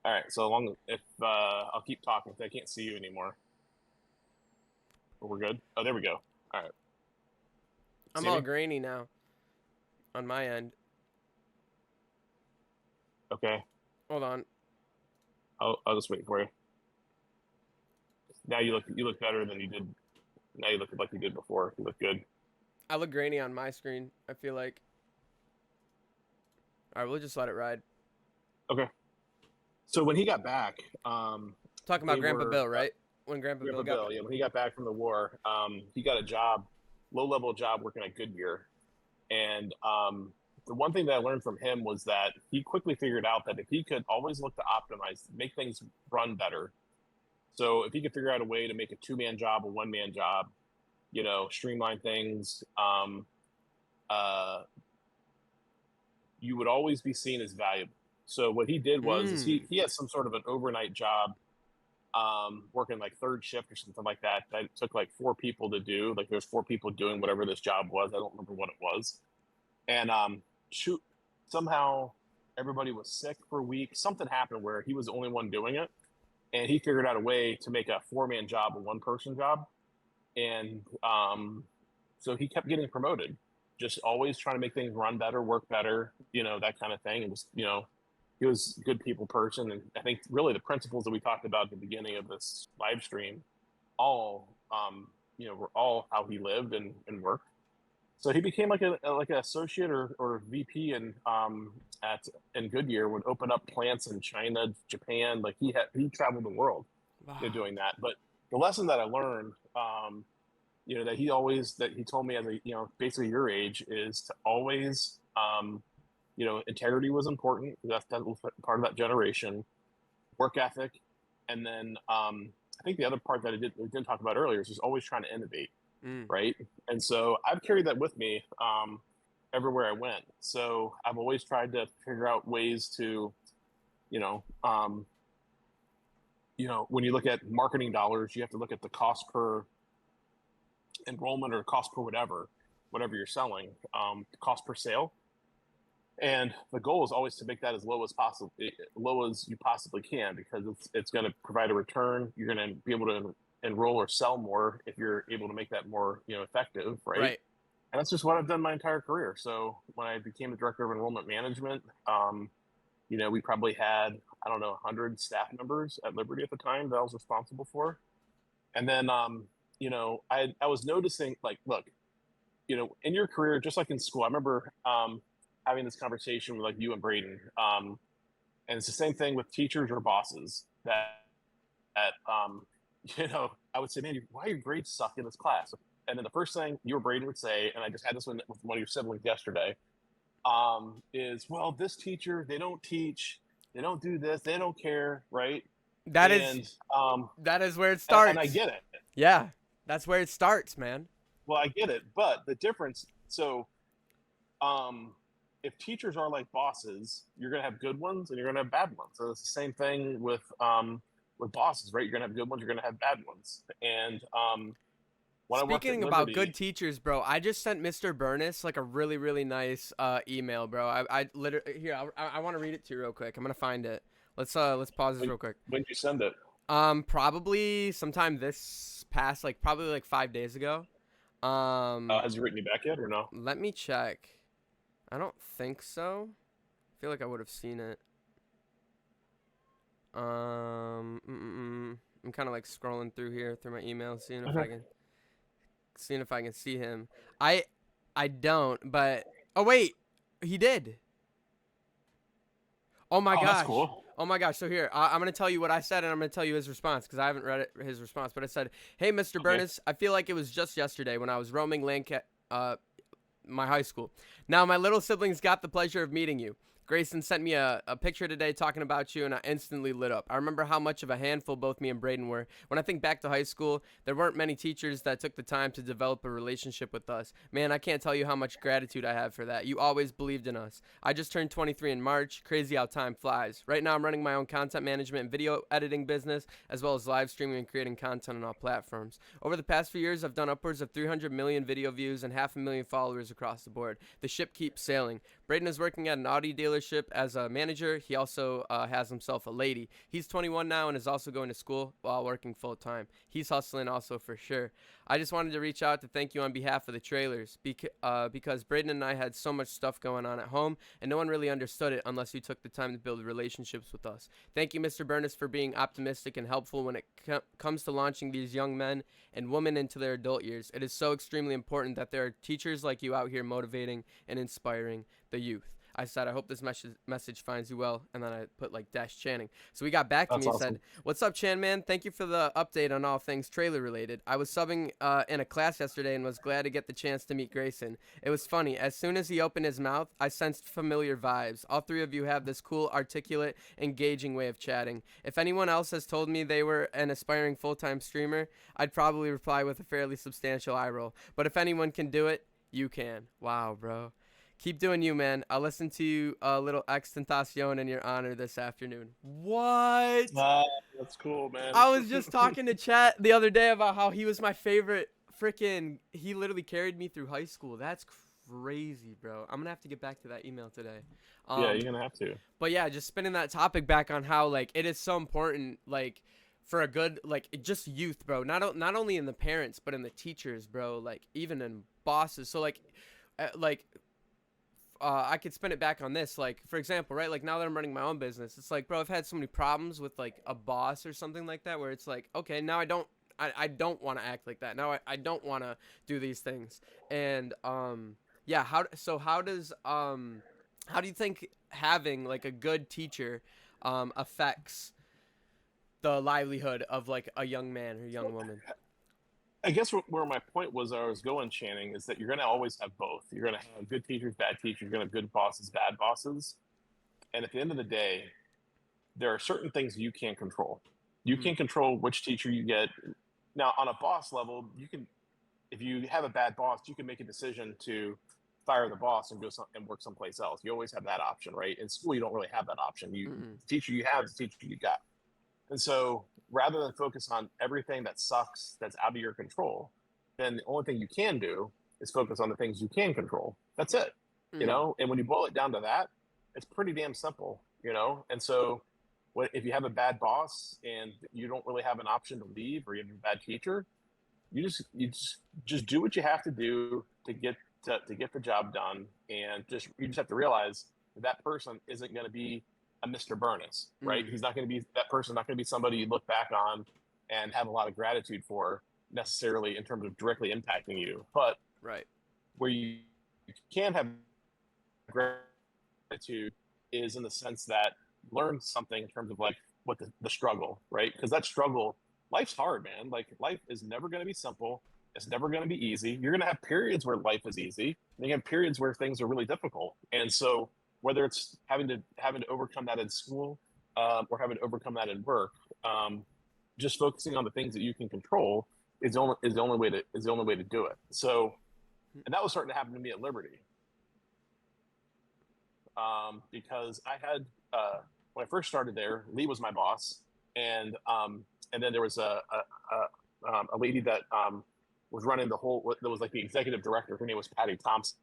Speaker 2: All right. So long if I'll keep talking if I can't see you anymore. We're good. Oh, there we go. All right.
Speaker 1: I'm
Speaker 2: See
Speaker 1: all
Speaker 2: me?
Speaker 1: grainy now on my end.
Speaker 2: Okay.
Speaker 1: Hold on.
Speaker 2: I'll just wait for you. Now you look better than you did. Now you look like you did before. You look good.
Speaker 1: I look grainy on my screen, I feel like. All right, we'll just let it ride.
Speaker 2: Okay. So when he got back,
Speaker 1: Talking about
Speaker 2: they
Speaker 1: Grandpa
Speaker 2: were
Speaker 1: Bill, right? when Grandpa
Speaker 2: Grandpa
Speaker 1: Bill got
Speaker 2: Bill,
Speaker 1: back.
Speaker 2: yeah, when he got back from the war, he got a job, low-level job working at Goodyear. And the one thing that I learned from him was that he quickly figured out that if he could always look to optimize, make things run better. So if he could figure out a way to make a two-man job a one-man job, streamline things, uh, you would always be seen as valuable. So what he did was is
Speaker 1: Mm.
Speaker 2: he had some sort of an overnight job, working like third shift or something like that. That it took like four people to do. Like there's four people doing whatever this job was. I don't remember what it was. And shoot, somehow everybody was sick for a week. Something happened where he was the only one doing it, and he figured out a way to make a four-man job a one-person job. And so he kept getting promoted, just always trying to make things run better, work better, that kind of thing. It was, he was a good people person. And I think really the principles that we talked about at the beginning of this live stream, all, were all how he lived and worked. So he became like an associate or VP in Goodyear, would open up plants in China, Japan. Like he traveled the world,
Speaker 1: Wow.
Speaker 2: doing that. But the lesson that I learned, that he told me as basically your age, is to always, integrity was important. That was part of that generation, work ethic, and then I think the other part that we didn't talk about earlier is just always trying to innovate,
Speaker 1: Mm.
Speaker 2: right? And so I've carried that with me everywhere I went. So I've always tried to figure out ways to, when you look at marketing dollars, you have to look at the cost per enrollment or cost per whatever you're selling, cost per sale. And the goal is always to make that as low as you possibly can, because it's going to provide a return. You're going to be able to enroll or sell more if you're able to make that more, effective, right?
Speaker 1: Right.
Speaker 2: And that's just what I've done my entire career. So when I became the director of enrollment management, we probably had, I don't know, 100 staff members at Liberty at the time that I was responsible for. And then, I was noticing, like, look, in your career, just like in school, I remember having this conversation with like you and Braden, and it's the same thing with teachers or bosses that I would say, man, why are your grades suck in this class? And then the first thing you or Braden would say, and I just had this one with one of your siblings yesterday, is, well, this teacher, they don't teach, they don't do this, they don't care, right?
Speaker 1: That
Speaker 2: and
Speaker 1: is where it starts.
Speaker 2: and I get it.
Speaker 1: Yeah, that's where it starts, man.
Speaker 2: Well, I get it, but the difference, so if teachers are like bosses, you're gonna have good ones and you're gonna have bad ones. So it's the same thing with bosses, right? You're gonna have good ones, you're gonna have bad ones. And when
Speaker 1: Speaking
Speaker 2: I worked at
Speaker 1: about
Speaker 2: Liberty,
Speaker 1: good teachers, bro, I just sent Mr. Burness like a really, really nice email, bro. I literally here. I want to read it to you real quick. I'm gonna find it. Let's pause this real quick.
Speaker 2: when did you send it?
Speaker 1: Probably sometime this past, like probably like 5 days ago.
Speaker 2: Has he written you back yet or no?
Speaker 1: Let me check. I don't think so. I feel like I would have seen it. I'm kind of like scrolling through my email, seeing if I can see him. I don't, but oh wait, he did. Oh my gosh.
Speaker 2: That's cool.
Speaker 1: Oh my gosh. So here, I'm going to tell you what I said, and I'm going to tell you his response, because I haven't read his response. But I said, hey, Mr. Burness, I feel like it was just yesterday when I was roaming my high school. Now, my little siblings got the pleasure of meeting you. Grayson sent me a picture today talking about you, and I instantly lit up. I remember how much of a handful both me and Braden were. When I think back to high school, there weren't many teachers that took the time to develop a relationship with us. Man, I can't tell you how much gratitude I have for that. You always believed in us. I just turned 23 in March. Crazy how time flies. Right now, I'm running my own content management and video editing business, as well as live streaming and creating content on all platforms. Over the past few years, I've done upwards of 300 million video views and 500,000 followers across the board. The ship keeps sailing. Braden is working at an Audi dealership as a manager. He also has himself a lady. He's 21 now and is also going to school while working full time. He's hustling also for sure. I just wanted to reach out to thank you on behalf of the trailers because Braden and I had so much stuff going on at home and no one really understood it unless you took the time to build relationships with us. Thank you, Mr. Burness, for being optimistic and helpful when it comes to launching these young men and women into their adult years. It is so extremely important that there are teachers like you out here motivating and inspiring the youth. I said, I hope this message finds you well. And then I put like dash Channing. So he got back to
Speaker 2: That's
Speaker 1: me and
Speaker 2: awesome.
Speaker 1: said, what's up, Chan man? Thank you for the update on all things trailer related. I was subbing in a class yesterday and was glad to get the chance to meet Grayson. It was funny. As soon as he opened his mouth, I sensed familiar vibes. All three of you have this cool, articulate, engaging way of chatting. If anyone else has told me they were an aspiring full-time streamer, I'd probably reply with a fairly substantial eye roll. But if anyone can do it, you can. Wow, bro. Keep doing you, man. I'll listen to you a little extentacion in your honor this afternoon. What?
Speaker 2: Uh, that's cool, man.
Speaker 1: I was just talking to Chat the other day about how he was my favorite freaking. He literally carried me through high school. That's crazy, bro. I'm gonna have to get back to that email today.
Speaker 2: Yeah, you're gonna have to.
Speaker 1: But yeah, just spinning that topic back on how like it is so important, like for a good like just youth, bro. Not only in the parents, but in the teachers, bro. Like even in bosses. So like I could spin it back on this. Like, for example, right? Like, now that I'm running my own business, it's like, bro, I've had so many problems with, like, a boss or something like that where it's like, okay, now I don't want to act like that. Now I don't want to do these things. And, yeah, how do you think having, like, a good teacher, affects the livelihood of, like, a young man or young woman?
Speaker 2: I guess where my point was, I was going, Channing, is that you're going to always have both. You're going to have good teachers, bad teachers. You're going to have good bosses, bad bosses. And at the end of the day, there are certain things you can't control. You
Speaker 1: Mhm.
Speaker 2: can't control which teacher you get. Now, on a boss level, you can, if you have a bad boss, you can make a decision to fire the boss and and work someplace else. You always have that option, right? In school, you don't really have that option.
Speaker 1: Mm-mm.
Speaker 2: The teacher you have is the teacher you got. And so rather than focus on everything that sucks that's out of your control, then the only thing you can do is focus on the things you can control. That's it.
Speaker 1: Mm.
Speaker 2: And when you boil it down to that, it's pretty damn simple. And so if you have a bad boss and you don't really have an option to leave, or you have a bad teacher, you just do what you have to do to get the job done. And you just have to realize that person isn't going to be a Mr. Burness, right?
Speaker 1: Mm.
Speaker 2: He's not going to be that person, not going to be somebody you look back on and have a lot of gratitude for necessarily in terms of directly impacting you. But
Speaker 1: Right.
Speaker 2: where you can have gratitude is in the sense that you learn something in terms of like what the struggle, right? Because that struggle, life's hard, man. Like life is never going to be simple. It's never going to be easy. You're going to have periods where life is easy, and you have periods where things are really difficult. And so whether it's having to overcome that in school, or having to overcome that in work, just focusing on the things that you can control is the only way to do it. So, and that was starting to happen to me at Liberty, because I had when I first started there, Lee was my boss, and then there was a lady that was running that was like the executive director. Her name was Patty Thompson.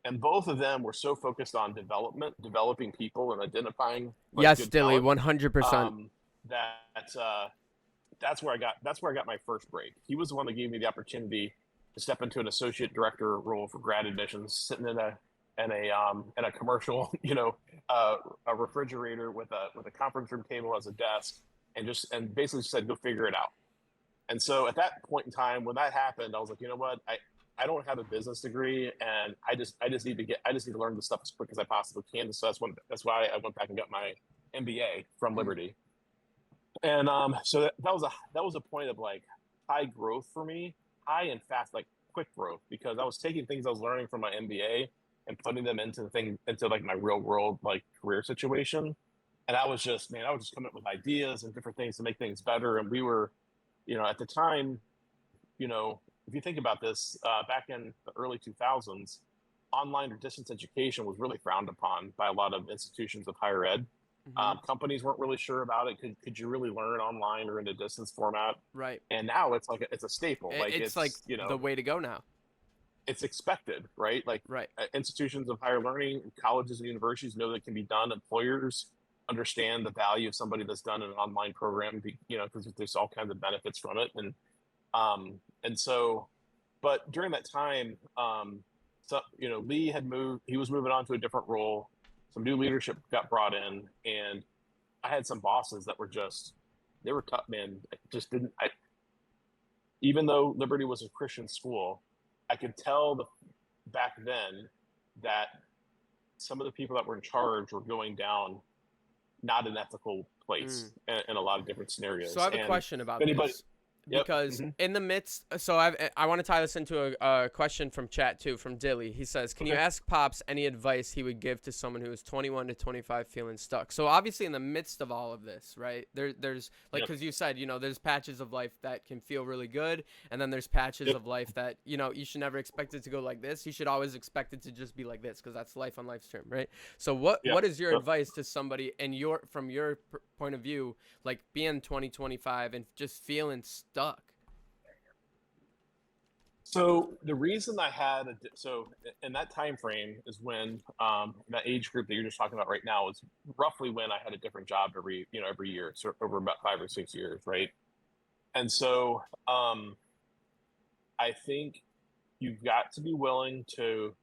Speaker 2: And both of them were so focused on developing people and identifying like
Speaker 1: Yes,
Speaker 2: good
Speaker 1: Dilly,
Speaker 2: talent,
Speaker 1: 100%.
Speaker 2: that that's where I got my first break. He was the one that gave me the opportunity to step into an associate director role for grad admissions, sitting in a commercial, a refrigerator with a conference room table as a desk, and basically said, go figure it out. And so at that point in time, when that happened, I was like, you know what, I don't have a business degree, and I just need to learn the stuff as quick as I possibly can. So that's why I went back and got my MBA from Liberty. And so that was a point of like high growth for me, high and fast, like quick growth, because I was taking things I was learning from my MBA and putting them into like my real world like career situation. And I was just coming up with ideas and different things to make things better. And we were, at the time, if you think about this, back in the early 2000s, online or distance education was really frowned upon by a lot of institutions of higher ed.
Speaker 1: Mm-hmm.
Speaker 2: Companies weren't really sure about it. Could you really learn online or in a distance format?
Speaker 1: Right.
Speaker 2: And now it's like it's a staple.
Speaker 1: It's like the way to go now.
Speaker 2: It's expected, right? Like
Speaker 1: Right.
Speaker 2: Institutions of higher learning, colleges and universities know that it can be done. Employers understand the value of somebody that's done an online program, because there's all kinds of benefits from it. And so, but during that time, Lee had moved. He was moving on to a different role. Some new leadership got brought in, and I had some bosses that were they were tough, man. Even though Liberty was a Christian school, I could tell back then that some of the people that were in charge were going down not an ethical place in a lot of different scenarios.
Speaker 1: So I have a
Speaker 2: And
Speaker 1: question about
Speaker 2: if anybody,
Speaker 1: this.
Speaker 2: yep,
Speaker 1: Because in the midst, so I want to tie this into a question from chat too, from Dilly. He says, can you
Speaker 2: Okay.
Speaker 1: ask Pops any advice he would give to someone who is 21 to 25 feeling stuck? So obviously in the midst of all of this, right, there's like,
Speaker 2: Yep.
Speaker 1: because you said, there's patches of life that can feel really good, and then there's patches
Speaker 2: Yep.
Speaker 1: of life that, you should never expect it to go like this. You should always expect it to just be like this, because that's life on life's term, right? So what is your
Speaker 2: Yep.
Speaker 1: advice to somebody from your point of view, like being 20, 25 and just feeling stuck?
Speaker 2: So the reason I had so in that time frame is when that age group that you're just talking about right now is roughly when I had a different job every year, so over about 5 or 6 years, right? And so I think you've got to be willing to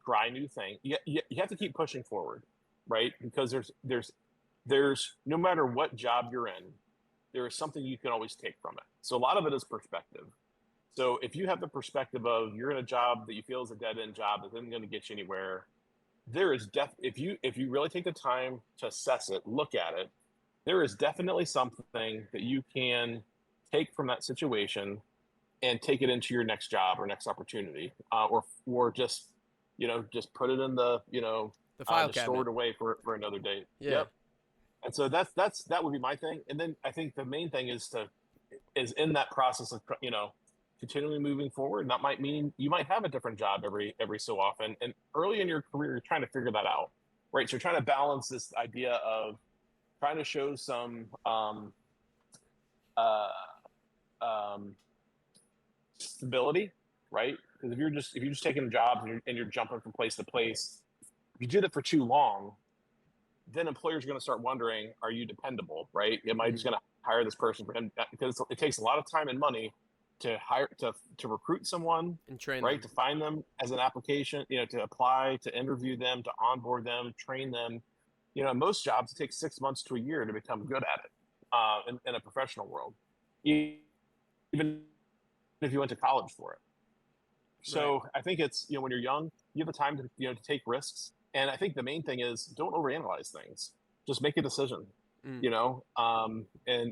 Speaker 2: try new things. You have to keep pushing forward, right? Because there's no matter what job you're in, there is something you can always take from it. So a lot of it is perspective. So if you have the perspective of you're in a job that you feel is a dead end job that isn't going to get you anywhere, there is if you really take the time to assess it, look at it, there is definitely something that you can take from that situation and take it into your next job or next opportunity, or just just put it in the
Speaker 1: The file
Speaker 2: just store
Speaker 1: cabinet.
Speaker 2: it away for another day.
Speaker 1: Yeah.
Speaker 2: Yep. And so that would be my thing. And then I think the main thing is in that process of continually moving forward. And that might mean you might have a different job every so often. And early in your career, you're trying to figure that out, right? So you're trying to balance this idea of trying to show some stability, right? Because if you're just taking jobs and you're jumping from place to place, if you do that for too long, then employers are going to start wondering, are you dependable, right? Am I just going to hire this person for him? Because it takes a lot of time and money to hire to recruit someone
Speaker 1: And train
Speaker 2: right
Speaker 1: them.
Speaker 2: to find them as an application, to apply, to interview them, to onboard them, train them. Most jobs it takes 6 months to a year to become good at it in a professional world, even if you went to college for it. So
Speaker 1: Right.
Speaker 2: I think it's when you're young, you have the time to take risks, and I think the main thing is don't overanalyze things. Just make a decision. And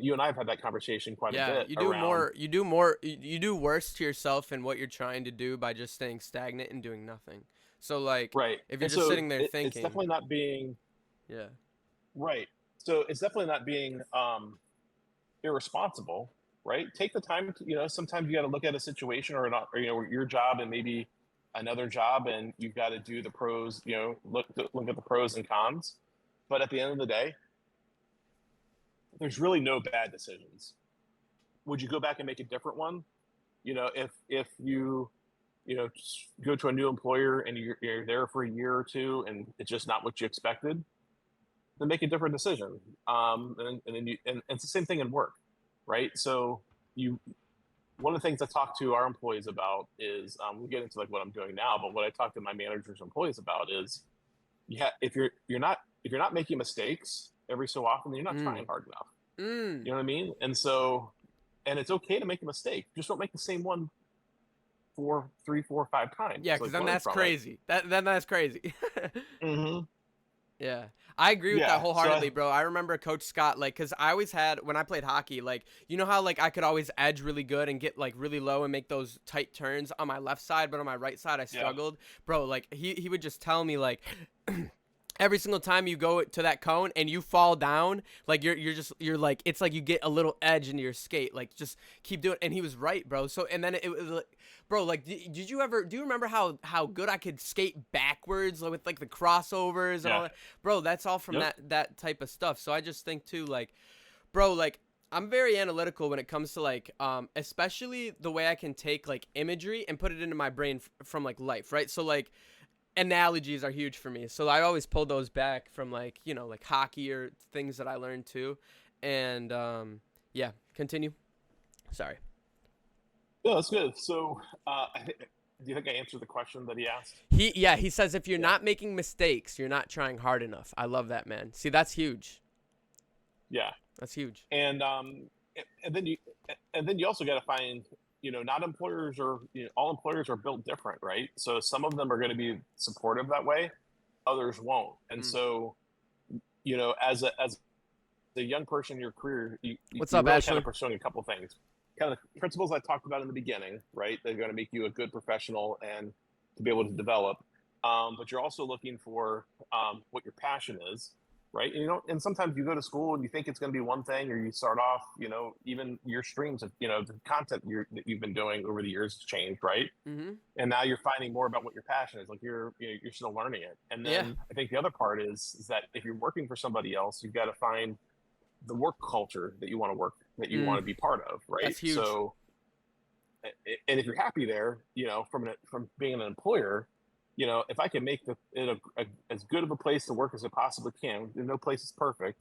Speaker 2: you and I have had that conversation quite a bit
Speaker 1: You do
Speaker 2: around.
Speaker 1: you do worse to yourself in what you're trying to do by just staying stagnant and doing nothing. So like
Speaker 2: Right.
Speaker 1: if you're
Speaker 2: And
Speaker 1: just
Speaker 2: so
Speaker 1: sitting there
Speaker 2: it's
Speaker 1: thinking,
Speaker 2: definitely not being
Speaker 1: yeah.
Speaker 2: right. So it's definitely not being irresponsible, right? Take the time to, sometimes you got to look at a situation or not, or, your job and maybe another job, and you've got to do the pros, look at the pros and cons. But at the end of the day, there's really no bad decisions. Would you go back and make a different one? If you go to a new employer and you're there for a year or two and it's just not what you expected, then make a different decision. And it's the same thing in work, right? So one of the things I talk to our employees about is we'll get into like what I'm doing now, but what I talk to my managers and employees about is if you're not making mistakes every so often, then you're not trying hard enough. You know what I mean? And it's okay to make a mistake. Just don't make the same one 3, 4, 5 times.
Speaker 1: Yeah, because then that's crazy. Then that's crazy.
Speaker 2: Mm-hmm.
Speaker 1: Yeah, I agree with that
Speaker 2: Yeah.
Speaker 1: wholeheartedly, bro. I remember Coach Scott, like, because I always had, when I played hockey, like, you know how, like, I could always edge really good and get, like, really low and make those tight turns on my left side, but on my right side, I struggled. Bro, like, he would just tell me, like, every single time you go to that cone and you fall down, like, you're like, it's like you get a little edge into your skate. Like, just keep doing it. And he was right, bro. So, and then it was like, bro, like, do you remember how good I could skate backwards with like the crossovers and all that? Bro, that's all from that type of stuff. So I just think too, like, bro, like, I'm very analytical when it comes to like, especially the way I can take like imagery and put it into my brain from like life, right? So like analogies are huge for me. So I always pull those back from like, like hockey or things that I learned too. And yeah, continue. Sorry.
Speaker 2: Yeah, that's good. So, do you think I answered the question that he asked?
Speaker 1: He says if you're not making mistakes, you're not trying hard enough. I love that, man. See, that's huge.
Speaker 2: Yeah,
Speaker 1: That's huge.
Speaker 2: and then you also got to find not employers are, all employers are built different, right? So some of them are going to be supportive that way, others won't. And
Speaker 1: Mm.
Speaker 2: so, as a young person in your career,
Speaker 1: What's
Speaker 2: you're
Speaker 1: up,
Speaker 2: really kind
Speaker 1: Ashley?
Speaker 2: of pursuing a couple things. Kind of the principles I talked about in the beginning, right? They're going to make you a good professional and to be able to develop. But you're also looking for what your passion is, right? And sometimes you go to school and you think it's going to be one thing, or you start off, even your streams of, the content that you've been doing over the years has changed, right?
Speaker 1: Mm-hmm.
Speaker 2: And now you're finding more about what your passion is. Like you're still learning it. And
Speaker 1: Yeah.
Speaker 2: then I think the other part is that if you're working for somebody else, you've got to find the work culture that you want to want to be part of, right?
Speaker 1: That's huge.
Speaker 2: So, and if you're happy there, from being an employer, if I can make it as good of a place to work as it possibly can, no place is perfect,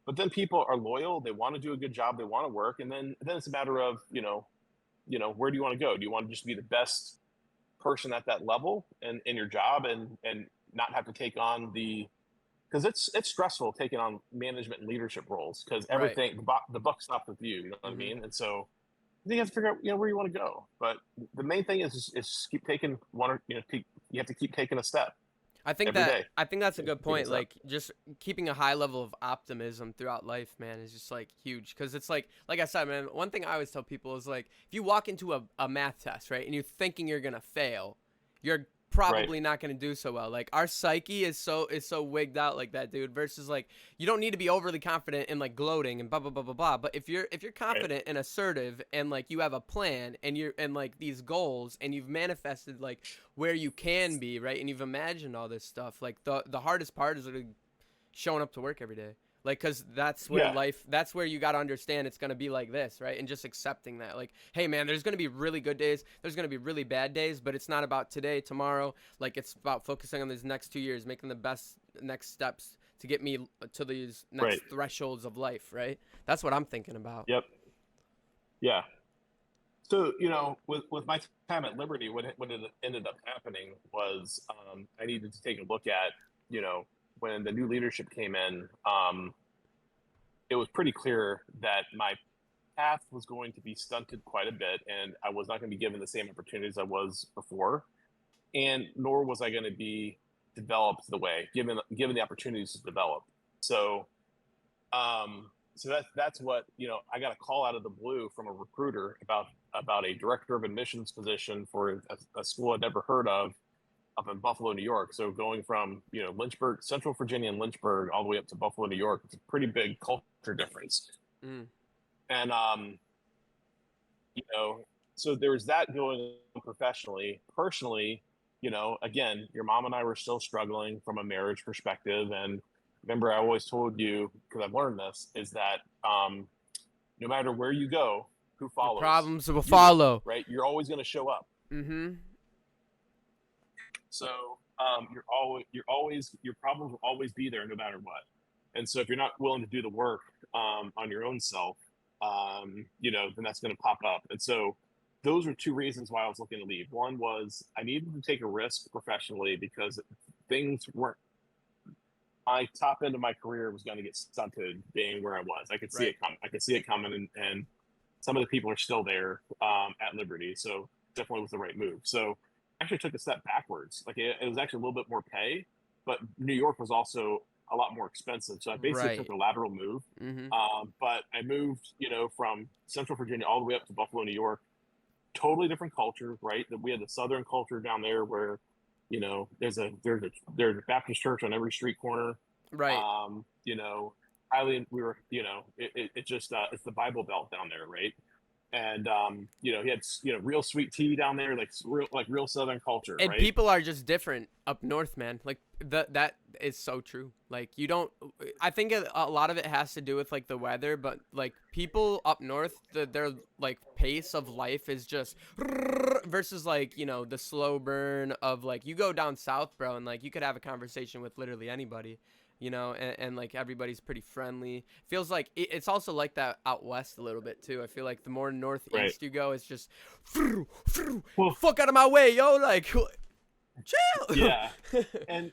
Speaker 2: but then people are loyal, they want to do a good job, they want to work, and then it's a matter of where do you want to go? Do you want to just be the best person at that level and in your job, and not have to take on because it's stressful taking on management and leadership roles, because
Speaker 1: Right.
Speaker 2: everything the buck stops with you. You know what I mean? And so I think you have to figure out where you want to go. But the main thing is keep taking one, or you have to keep taking a step
Speaker 1: I think
Speaker 2: every day.
Speaker 1: that's a good
Speaker 2: Taking a
Speaker 1: point.
Speaker 2: step.
Speaker 1: Like just keeping a high level of optimism throughout life, man, is just like huge. Because it's like I said, man, one thing I always tell people is like if you walk into a math test, right, and you're thinking you're gonna fail, you're probably not gonna do so well. Like our psyche is so wigged out like that, dude. Versus like you don't need to be overly confident and like gloating and blah blah blah blah blah. But if you're confident and assertive and like you have a plan and you're and like these goals and you've manifested like where you can be, right, and you've imagined all this stuff, like the hardest part is like showing up to work every day. Like, cause that's where that's where you gotta understand it's gonna be like this, right? And just accepting that, like, hey, man, there's gonna be really good days, there's gonna be really bad days, but it's not about today, tomorrow. Like, it's about focusing on these next 2 years, making the best next steps to get me to these next thresholds of life, right? That's what I'm thinking about.
Speaker 2: Yep. Yeah. So with my time at Liberty, what it ended up happening was I needed to take a look at when the new leadership came in. It was pretty clear that my path was going to be stunted quite a bit, and I was not going to be given the same opportunities I was before, and nor was I going to be developed the way given the opportunities to develop. So, that's what I got a call out of the blue from a recruiter about a director of admissions position for a school I'd never heard of up in Buffalo, New York. So going from Lynchburg, Central Virginia, and Lynchburg all the way up to Buffalo, New York, it's a pretty big culture difference. And so there was that going on professionally. Personally, again, your mom and I were still struggling from a marriage perspective. And remember, I always told you, because I've learned this, is that no matter where you go, who follows?
Speaker 1: The problems will follow.
Speaker 2: Right? You're always going to show up.
Speaker 1: Mm-hmm.
Speaker 2: So your problems will always be there no matter what. And so if you're not willing to do the work on your own self, then that's going to pop up. And so those are two reasons why I was looking to leave. One was I needed to take a risk professionally because things weren't. My top end of my career was going to get stunted being where I was. I could see it coming. I could see it coming, and some of the people are still there at Liberty. So definitely was the right move. So I actually took a step backwards. Like it was actually a little bit more pay, but New York was also a lot more expensive. So I basically took a lateral move. But I moved, from Central Virginia all the way up to Buffalo, New York. Totally different culture, right? That we had the Southern culture down there where, there's a Baptist church on every street corner.
Speaker 1: Right.
Speaker 2: Highly, we were, it just it's the Bible Belt down there, right? And he had real sweet tea down there, like real Southern culture.
Speaker 1: And
Speaker 2: right?
Speaker 1: People are just different up north, man. Like that is so true. Like you don't. I think a lot of it has to do with like the weather, but like people up north, their like pace of life is just versus like the slow burn of like you go down south, bro, and like you could have a conversation with literally anybody. And like everybody's pretty friendly. Feels like it's also like that out west a little bit too. I feel like the more northeast you go, it's just fuck out of my way, yo, like chill.
Speaker 2: Yeah. and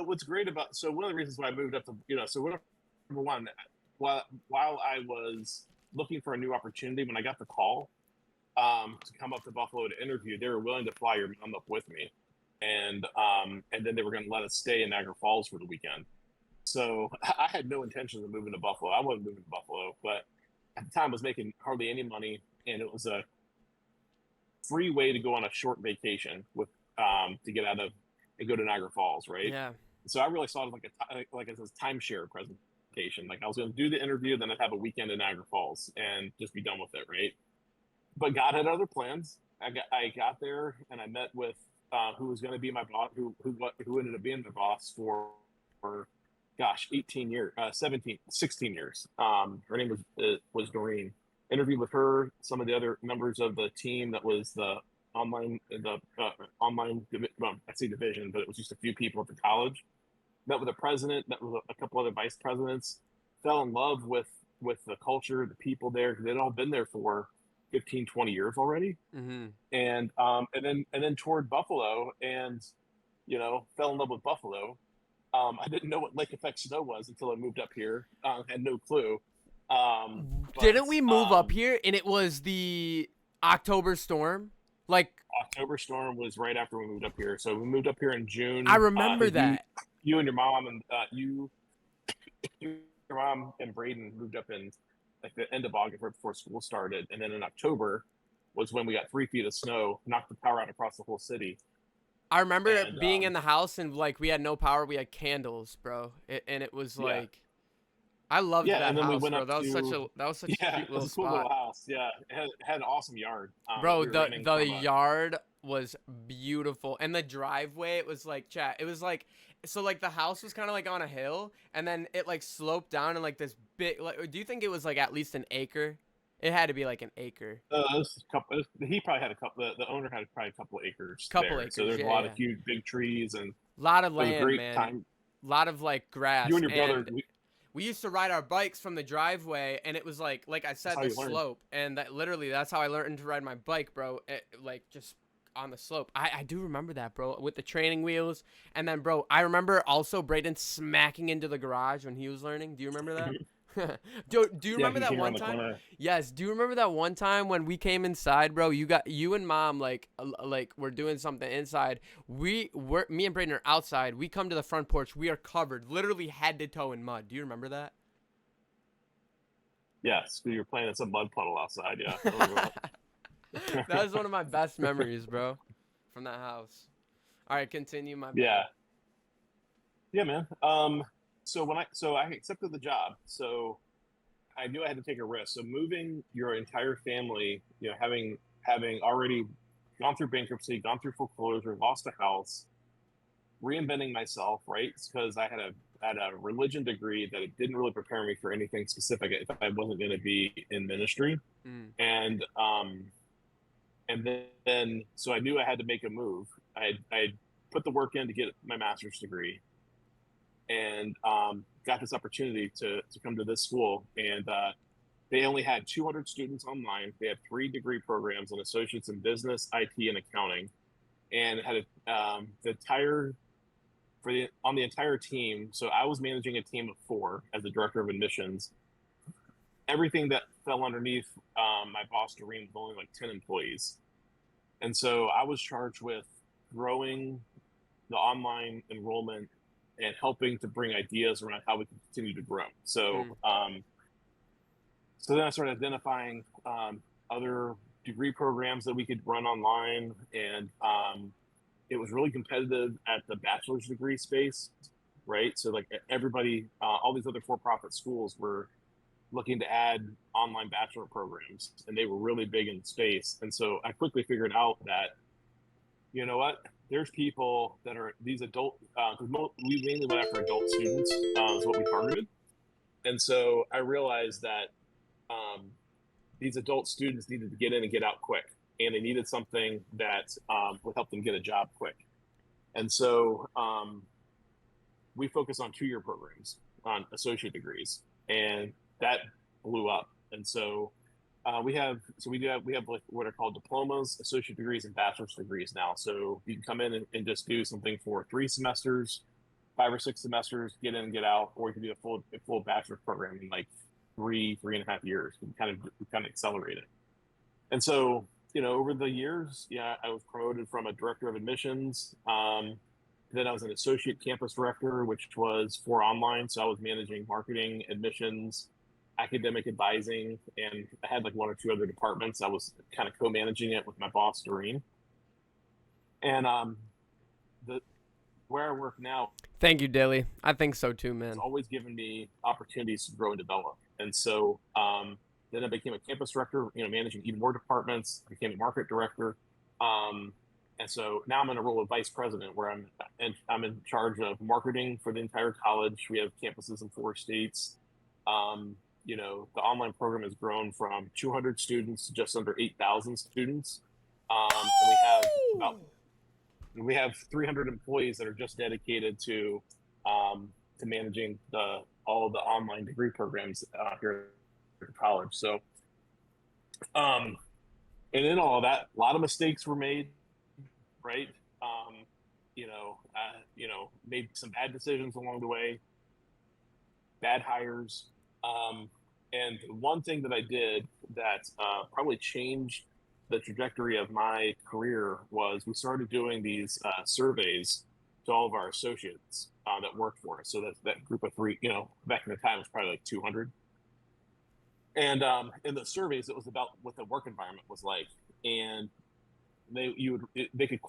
Speaker 2: what's great about one of the reasons why I moved up to number one, while I was looking for a new opportunity, when I got the call, to come up to Buffalo to interview, they were willing to fly your mom up with me, and then they were going to let us stay in Niagara Falls for the weekend. So I had no intention of moving to Buffalo. I wasn't moving to Buffalo, but at the time I was making hardly any money, and it was a free way to go on a short vacation with to get out of and go to Niagara Falls, right?
Speaker 1: Yeah.
Speaker 2: So I really saw it as a timeshare presentation. Like I was going to do the interview, then I'd have a weekend in Niagara Falls and just be done with it, right? But God had other plans. I got there and I met with who was going to be my boss, who ended up being my boss for gosh, 18 years, 17, 16 years. Her name was Doreen. Interviewed with her, some of the other members of the team that was the online, well, I say division, but it was just a few people at the college. Met with the president, met with a couple other vice presidents, fell in love with the culture, the people there. They'd all been there for 15, 20 years already.
Speaker 1: Mm-hmm.
Speaker 2: And then toured Buffalo and, fell in love with Buffalo. I didn't know what lake effect snow was until I moved up here. Had no clue.
Speaker 1: Didn't we move up here and it was the October storm? Like
Speaker 2: October storm was right after we moved up here. So we moved up here in June.
Speaker 1: I remember that.
Speaker 2: You and your mom and your mom and Braden moved up in like the end of August, right before school started, and then in October was when we got 3 feet of snow, knocked the power out across the whole city.
Speaker 1: I remember being in the house and like we had no power, we had candles, bro, and it was like, I loved that
Speaker 2: and then
Speaker 1: house,
Speaker 2: we went
Speaker 1: bro.
Speaker 2: up
Speaker 1: That was
Speaker 2: to,
Speaker 1: such a cute little
Speaker 2: it was a cool
Speaker 1: spot.
Speaker 2: little house. Yeah, it had an awesome yard.
Speaker 1: Bro, the yard was beautiful, and the driveway, it was like, chat, it was like, so like the house was kind of like on a hill, and then it like sloped down in like this big, like, do you think it was like at least an acre? It had to be like an acre.
Speaker 2: He probably had a couple. The owner had probably a couple of acres.
Speaker 1: Couple
Speaker 2: there.
Speaker 1: acres,
Speaker 2: So there's
Speaker 1: yeah,
Speaker 2: a lot
Speaker 1: yeah.
Speaker 2: of huge, big trees and
Speaker 1: A lot of
Speaker 2: it was a
Speaker 1: land,
Speaker 2: great
Speaker 1: man.
Speaker 2: time.
Speaker 1: A lot of like grass.
Speaker 2: You and your brother.
Speaker 1: And we used to ride our bikes from the driveway, and it was like I said, the slope, and that's how I learned to ride my bike, bro. Like just on the slope. I do remember that, bro, with the training wheels, and then, bro, I remember also Braden smacking into the garage when he was learning. Do you remember that? do you remember that one time? Yes. Do you remember that one time when we came inside, bro? You and mom like we're doing something inside. Me and Braden are outside. We come to the front porch. We are covered, literally head to toe in mud. Do you remember that?
Speaker 2: Yes, you were playing in some mud puddle outside. Yeah.
Speaker 1: That was one of my best memories, bro, from that house. All right, continue, my
Speaker 2: bad. Yeah, man. So I accepted the job, so I knew I had to take a risk. So moving your entire family, having already gone through bankruptcy, gone through foreclosure, lost a house, reinventing myself, right? Because I had a religion degree that it didn't really prepare me for anything specific if I wasn't going to be in ministry, and then so I knew I had to make a move. I put the work in to get my master's degree. And got this opportunity to come to this school, and they only had 200 students online. They had 3 degree programs, an associates in business, IT, and accounting, and it had on the entire team. So I was managing a team of 4 as the director of admissions. Everything that fell underneath my boss Doreen was only like 10 employees, and so I was charged with growing the online enrollment and helping to bring ideas around how we can continue to grow. So, so then I started identifying other degree programs that we could run online, and it was really competitive at the bachelor's degree space, right? So like everybody, all these other for-profit schools were looking to add online bachelor programs, and they were really big in the space. And so I quickly figured out that, you know what? There's people that are these adult, we mainly went after adult students, is what we targeted. And so I realized that these adult students needed to get in and get out quick, and they needed something that would help them get a job quick. And so we focus on 2-year programs, on associate degrees, and that blew up. And so we have like what are called diplomas, associate degrees, and bachelor's degrees now. So you can come in and just do something for 3 semesters, 5 or 6 semesters, get in and get out, or you can do a full bachelor's program in like 3.5 years. We kind of accelerate it. And so over the years, yeah, I was promoted from a director of admissions. Then I was an associate campus director, which was for online. So I was managing marketing, admissions, academic advising, and I had like one or two other departments. I was kind of co-managing it with my boss, Doreen. And the where I work now
Speaker 1: Thank you, Daly. I think so too,
Speaker 2: has
Speaker 1: man.
Speaker 2: always given me opportunities to grow and develop. And so then I became a campus director, managing even more departments. I became a market director. Um, and so now I'm in a role of vice president where I'm in charge of marketing for the entire college. We have campuses in 4 states. The online program has grown from 200 students to just under 8,000 students. And we have 300 employees that are just dedicated um, to managing all of the online degree programs here at the college. So, um, and in all of that, a lot of mistakes were made, right? Made some bad decisions along the way, bad hires. And one thing that I did that probably changed the trajectory of my career was we started doing these surveys to all of our associates that worked for us. So that group of three, back in the time it was probably like 200. And in the surveys, it was about what the work environment was like, and they could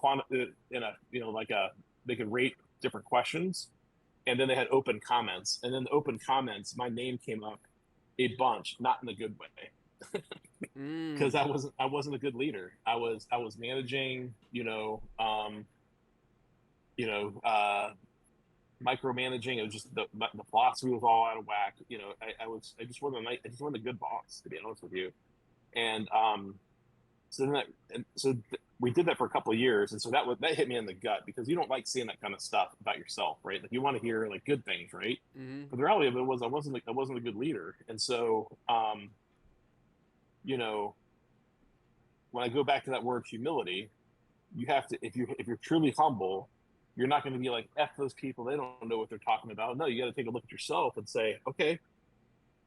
Speaker 2: they could rate different questions, and then they had open comments, and then the open comments, my name came up a bunch, not in a good way, because I wasn't a good leader. I was managing, micromanaging. It was just the philosophy was all out of whack. I just wasn't a good boss, to be honest with you. And we did that for a couple of years, and so that hit me in the gut because you don't like seeing that kind of stuff about yourself, right? Like you want to hear like good things, right?
Speaker 1: Mm-hmm.
Speaker 2: But the reality of it was I wasn't a good leader, and so you know when I go back to that word humility, you have to if you're truly humble, you're not going to be like F those people, they don't know what they're talking about. No, you got to take a look at yourself and say, okay,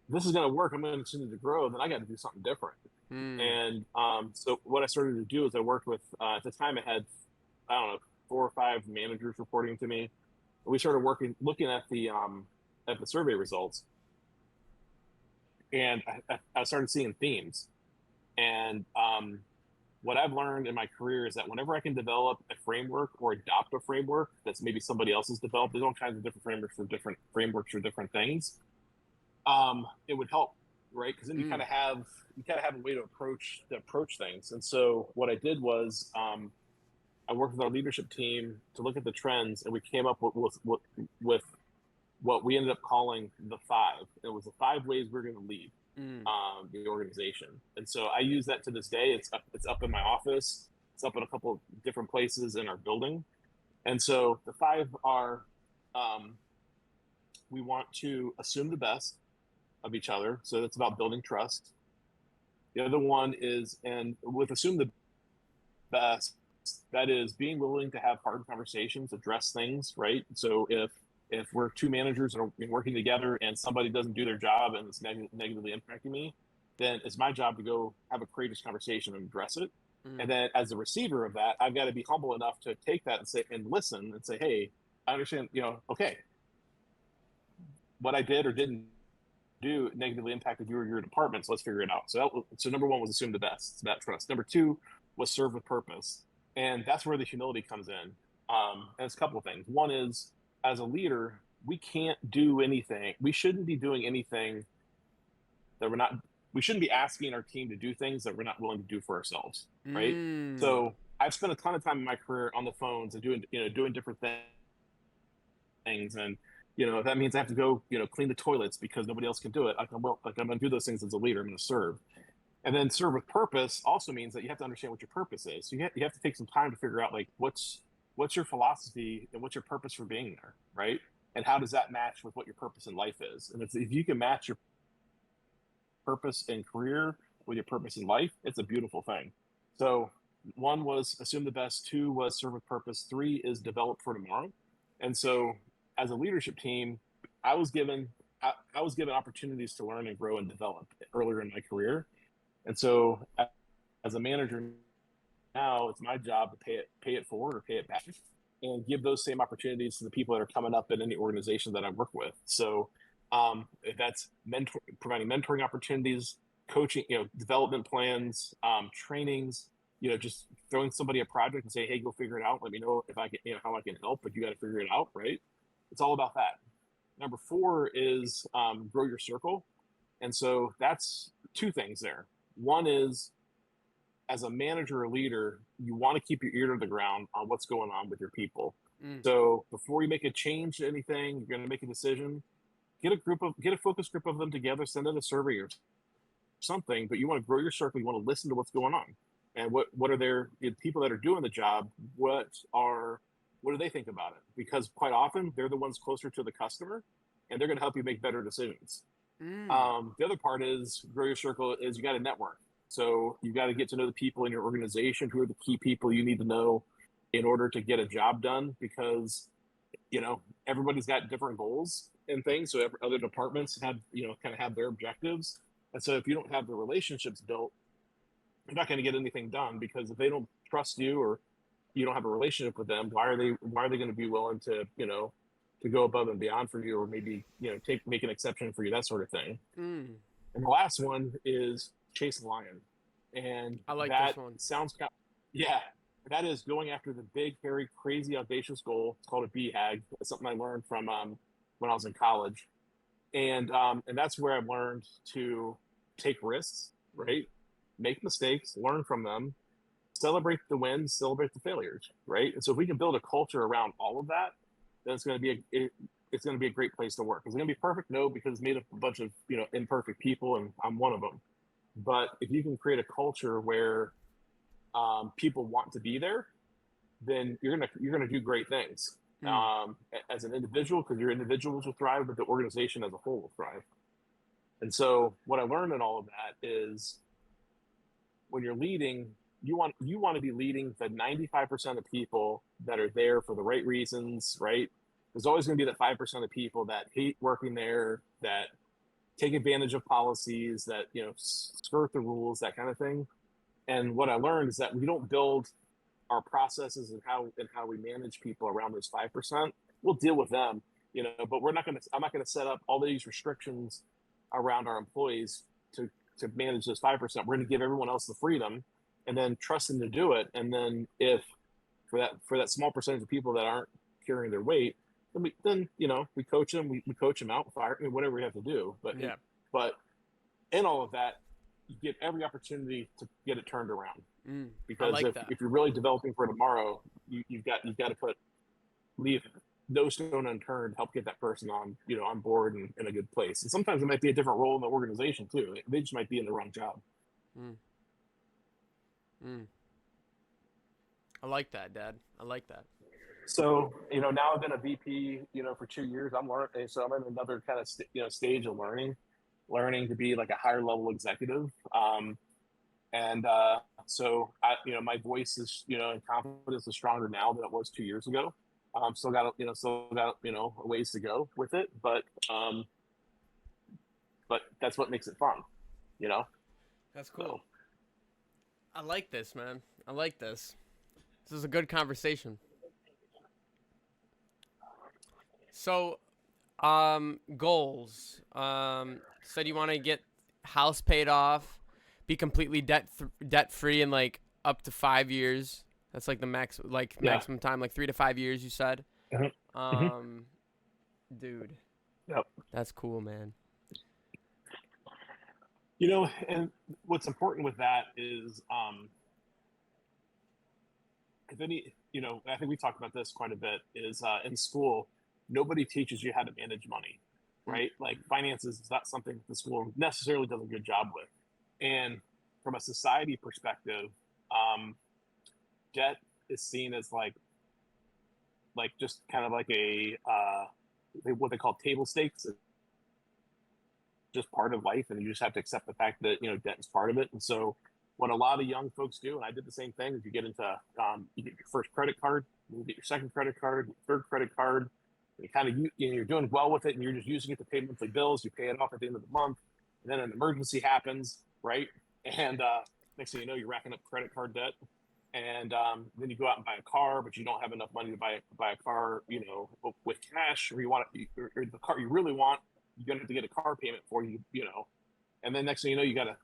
Speaker 2: this is going to work. I'm going to continue to grow. Then I got to do something different.
Speaker 1: Mm.
Speaker 2: And so what I started to do is I worked with at the time I had, I don't know, 4 or 5 managers reporting to me. We started looking at the survey results, and I started seeing themes. And what I've learned in my career is that whenever I can develop a framework or adopt a framework that's maybe somebody else has developed, there's all kinds of different frameworks for different things. It would help, right? Because then you kind of have a way to approach things. And so what I did was I worked with our leadership team to look at the trends, and we came up with what we ended up calling the 5. It was the 5 ways we're going to lead the organization. And so I use that to this day. It's up in my office. It's up in a couple of different places in our building. And so the 5 are we want to assume the best of each other. So that's about building trust. The other one is, and with assume the best, that is being willing to have hard conversations, address things, right? So if we're 2 managers and are working together and somebody doesn't do their job and it's negatively impacting me, then it's my job to go have a courageous conversation and address it. And then as the receiver of that, I've got to be humble enough to take that and listen and say, hey, I understand, okay, what I did or didn't do negatively impacted you or your department, so let's figure it out. So number 1 was assume the best. It's about trust. Number 2 was serve with purpose. And that's where the humility comes in. And it's a couple of things. One is, as a leader, we can't do anything. We shouldn't be doing anything that we shouldn't be asking our team to do things that we're not willing to do for ourselves, right? So I've spent a ton of time in my career on the phones and doing different things. And, if that means I have to go, clean the toilets because nobody else can do it, I'm going to do those things as a leader. I'm going to serve. And then serve with purpose also means that you have to understand what your purpose is. So you have to take some time to figure out like what's your philosophy and what's your purpose for being there, right? And how does that match with what your purpose in life is? And if you can match your purpose in career with your purpose in life, it's a beautiful thing. So 1 was assume the best, 2 was serve with purpose, 3 is develop for tomorrow. And so as a leadership team, I was given opportunities to learn and grow and develop earlier in my career. And so as a manager now it's my job to pay it forward or pay it back, and give those same opportunities to the people that are coming up in any organization that I work with. So if that's providing mentoring opportunities, coaching, development plans, trainings, just throwing somebody a project and say, hey, go figure it out. Let me know if I can, how I can help, but you got to figure it out, right? It's all about that. Number 4 is grow your circle. And so that's 2 things there. One is, as a manager or leader, you want to keep your ear to the ground on what's going on with your people. So before you make a change to anything, you're going to make a decision, get a focus group of them together, send out a survey or something, but you want to grow your circle. You want to listen to what's going on, and what are the people that are doing the job, what do they think about it? Because quite often they're the ones closer to the customer, and they're going to help you make better decisions. The other part is grow your circle is you got to network. So you got to get to know the people in your organization, who are the key people you need to know in order to get a job done, because everybody's got different goals and things. So other departments have kind of have their objectives, and so if you don't have the relationships built, you're not going to get anything done, because if they don't trust you or you don't have a relationship with them, why are they going to be willing to to go above and beyond for you, or maybe make an exception for you, that sort of thing. And the last one is chase the lion, and
Speaker 1: I like
Speaker 2: that
Speaker 1: this one.
Speaker 2: sounds that is going after the big, hairy, crazy, audacious goal. It's called a BHAG. It's something I learned from when I was in college, and that's where I've learned to take risks, right? Make mistakes, learn from them, celebrate the wins, celebrate the failures, right? And so if we can build a culture around all of that, then it's going to be a great place to work. Is it going to be perfect? No, because it's made up of a bunch of imperfect people, and I'm one of them. But if you can create a culture where people want to be there, then you're gonna do great things as an individual, because your individuals will thrive, but the organization as a whole will thrive. And so what I learned in all of that is, when you're leading, you want to be leading the 95% of people that are there for the right reasons, right? There's always going to be that 5% of people that hate working there, that take advantage of policies, that skirt the rules, that kind of thing. And what I learned is that we don't build our processes and how we manage people around those 5%. We'll deal with them, but I'm not going to set up all these restrictions around our employees to manage those 5%. We're going to give everyone else the freedom, and then trust them to do it. And then if for that small percentage of people that aren't carrying their weight, then we coach them, we coach them out, fire, whatever we have to do. But in all of that, you get every opportunity to get it turned around. Because if you're really developing for tomorrow, you've got to leave no stone unturned, help get that person on board and in a good place. And sometimes it might be a different role in the organization too. They just might be in the wrong job.
Speaker 1: I like that, Dad. I like that.
Speaker 2: So now I've been a VP for 2 years. I'm learning, so I'm in another kind of stage of learning to be like a higher level executive. So my voice is and confidence is stronger now than it was 2 years ago. Still got a ways to go with it, but that's what makes it fun,
Speaker 1: That's cool. So. I like this, man. I like this. This is a good conversation. So, goals. Said you want to get house paid off, be completely debt free in like up to 5 years. That's like the maximum time, like 3 to 5 years. You said, dude.
Speaker 2: Yep.
Speaker 1: That's cool, man.
Speaker 2: And what's important with that is, if any, I think we talked about this quite a bit, is in school, nobody teaches you how to manage money, right? Like finances is not something the school necessarily does a good job with. And from a society perspective, debt is seen as like just kind of like what they call table stakes. It's just part of life, and you just have to accept the fact that debt is part of it. And so what a lot of young folks do, and I did the same thing, is you get into you get your first credit card, you get your second credit card, your third credit card. You kind of you're doing well with it, and you're just using it to pay monthly bills. You pay it off at the end of the month, and then an emergency happens, right? And next thing you know, you're racking up credit card debt, and then you go out and buy a car, but you don't have enough money to buy a car, with cash, or or the car you really want, you're gonna have to get a car payment for and then next thing you know, you gotta,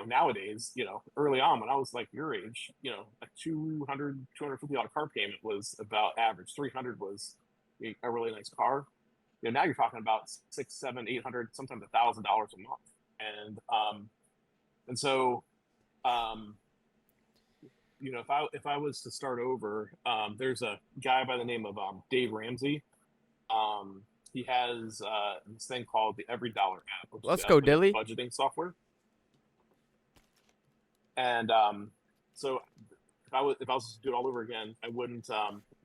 Speaker 2: nowadays, early on when I was like your age, a $250 car payment was about average. 300 was a really nice car. Now you're talking about six, seven, 800, sometimes $1,000 a month, and so um, if I was to start over, there's a guy by the name of Dave Ramsey. Um, he has this thing called the Every Dollar app, which is
Speaker 1: Let's go,
Speaker 2: a
Speaker 1: Dilly.
Speaker 2: budgeting software. And so if I was to do it all over again, I wouldn't.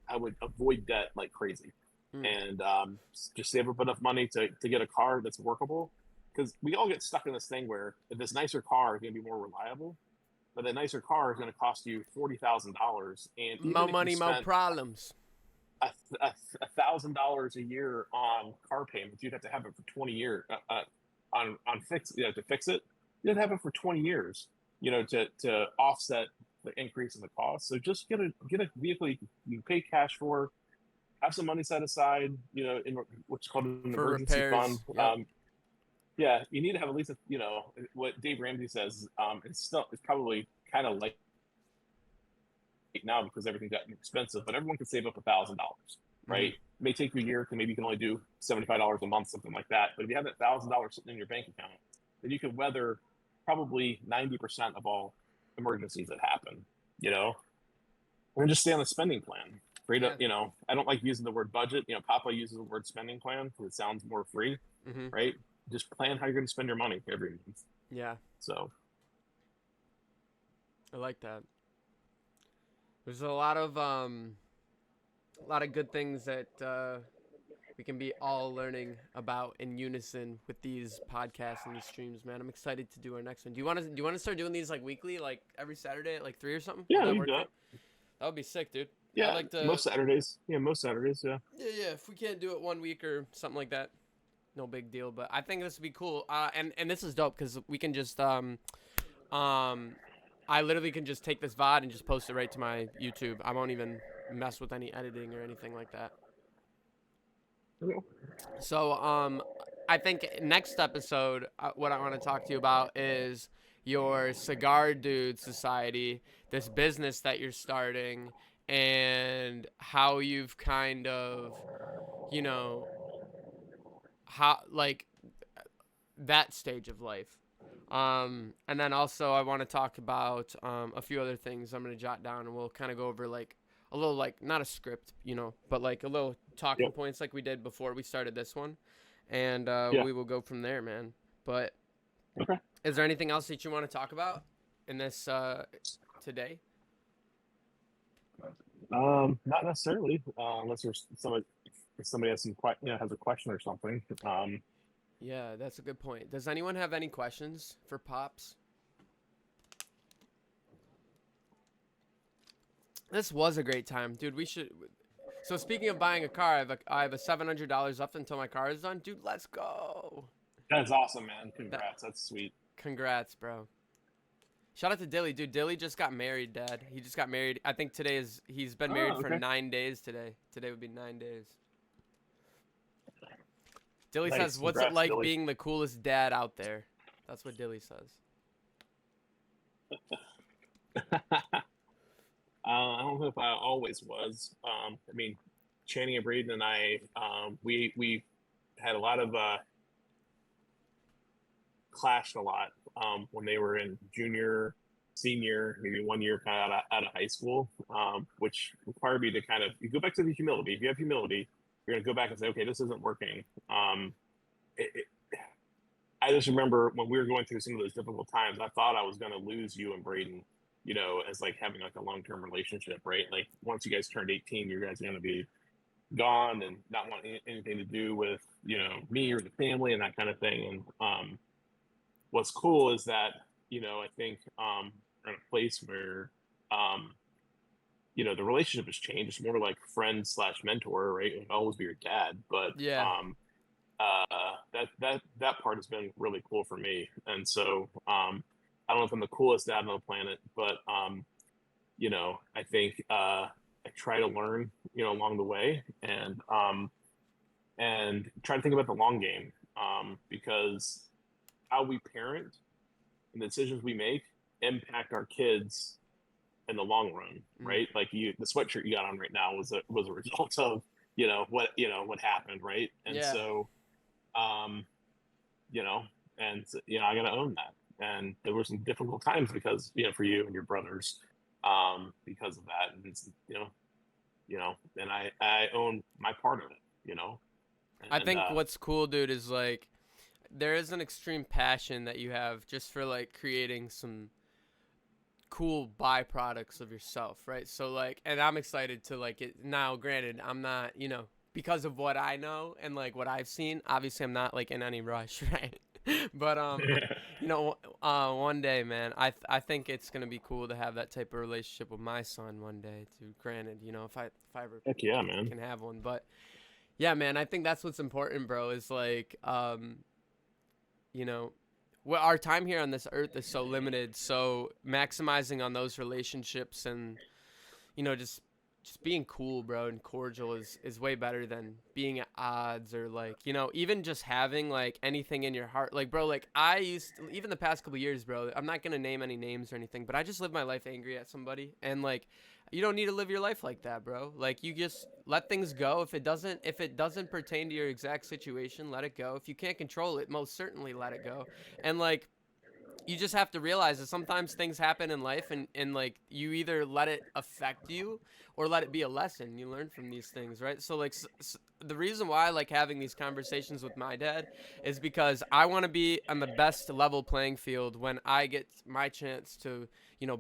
Speaker 2: I would avoid debt like crazy, and just save up enough money to get a car that's workable. Because we all get stuck in this thing where if this nicer car is going to be more reliable, but that nicer car is going to cost you $40,000, and even
Speaker 1: More
Speaker 2: if
Speaker 1: money,
Speaker 2: you
Speaker 1: more
Speaker 2: spent
Speaker 1: problems.
Speaker 2: $1,000 a year on car payments, you'd have to have it for 20 years on fix to fix it. You'd have to have it for 20 years, to offset the increase in the cost. So just get a vehicle you pay cash for, have some money set aside, in what's called an
Speaker 1: For
Speaker 2: emergency
Speaker 1: repairs,
Speaker 2: fund.
Speaker 1: yep.
Speaker 2: Yeah, you need to have at least what Dave Ramsey says. It's probably kind of like now because everything got expensive, but everyone can save up $1,000, right? It may take you a year, maybe you can only do $75 a month, something like that. But if you have that $1,000 sitting in your bank account, then you can weather probably 90% of all emergencies that happen, and just stay on the spending plan. Free to, I don't like using the word budget. Papa uses the word spending plan because it sounds more free, right? Just plan how you're going to spend your money every month.
Speaker 1: Yeah.
Speaker 2: So.
Speaker 1: I like that. There's a lot of good things that we can be all learning about in unison with these podcasts and these streams, man. I'm excited to do our next one. Do you want to start doing these like weekly, like every Saturday at like 3 or something?
Speaker 2: Yeah, we do that.
Speaker 1: That would be sick, dude.
Speaker 2: Yeah, like most Saturdays. Yeah, most Saturdays. Yeah.
Speaker 1: Yeah. If we can't do it one week or something like that, no big deal. But I think this would be cool. And this is dope because we can just I literally can just take this VOD and just post it right to my YouTube. I won't even mess with any editing or anything like that.
Speaker 2: Okay.
Speaker 1: So I think next episode, what I want to talk to you about is your Cigar Dude Society, this business that you're starting, and how you've kind of, how like that stage of life. And then also I want to talk about a few other things I'm going to jot down, and we'll kind of go over like a little, like, not a script, but like a little talking points like we did before we started this one. And we will go from there, man. But
Speaker 2: okay.
Speaker 1: Is there anything else that you want to talk about in this today?
Speaker 2: Not necessarily, unless there's somebody has has a question or something.
Speaker 1: Yeah, that's a good point. Does anyone have any questions for Pops? This was a great time, dude. We should. So speaking of buying a car, I have a $700 left until my car is done, dude. Let's go.
Speaker 2: That's awesome, man. Congrats. That's sweet.
Speaker 1: Congrats, bro. Shout out to Dilly, dude. Dilly just got married, Dad. He just got married. I think he's been married for 9 days today. Today would be 9 days. Dilly says, "What's it like being the coolest dad out there?" That's what Dilly says.
Speaker 2: I don't know if I always was. Channing and Braden and I, we had a lot of clashed a lot when they were in junior, senior, maybe 1 year kind of out of high school, which required me to kind of you go back to the humility. If you have humility, you're going to go back and say, okay, this isn't working. I just remember when we were going through some of those difficult times, I thought I was going to lose you and Braden, as like having like a long-term relationship, right? Like once you guys turned 18, you guys are going to be gone and not want anything to do with, me or the family and that kind of thing. And what's cool is that, I think we're in a place where, the relationship has changed. It's more like friend / mentor, right? It'll always be your dad, but that part has been really cool for me. And so I don't know if I'm the coolest dad on the planet, but I think I try to learn, along the way, and try to think about the long game, because how we parent and the decisions we make impact our kids in the long run,
Speaker 1: Mm.
Speaker 2: right? Like the sweatshirt you got on right now was a result of what happened, right? And
Speaker 1: Yeah.
Speaker 2: so, um, you know, I got to own that. And there were some difficult times because for you and your brothers, because of that, and and I own my part of it,
Speaker 1: I
Speaker 2: and
Speaker 1: think what's cool, dude, is like there is an extreme passion that you have just for like creating some cool byproducts of yourself, right? So like, and I'm excited to like it now. Granted, I'm not, because of what I know and like what I've seen. Obviously, I'm not like in any rush, right? But one day, man, I think it's gonna be cool to have that type of relationship with my son one day. Too, granted, if I ever
Speaker 2: heck yeah, man.
Speaker 1: can have one, but yeah, man, I think that's what's important, bro. Is like, you know, well, our time here on this earth is so limited, so maximizing on those relationships and just being cool, bro, and cordial is way better than being at odds or like even just having like anything in your heart. Like, bro, like I used to, even the past couple years, bro. I'm not gonna name any names or anything, but I just live my life angry at somebody, and like you don't need to live your life like that, bro. Like you just let things go. If it doesn't pertain to your exact situation, let it go. If you can't control it, most certainly let it go. And like you just have to realize that sometimes things happen in life, and like you either let it affect you or let it be a lesson you learn from these things, right? So like the reason why I like having these conversations with my dad is because I want to be on the best level playing field when I get my chance to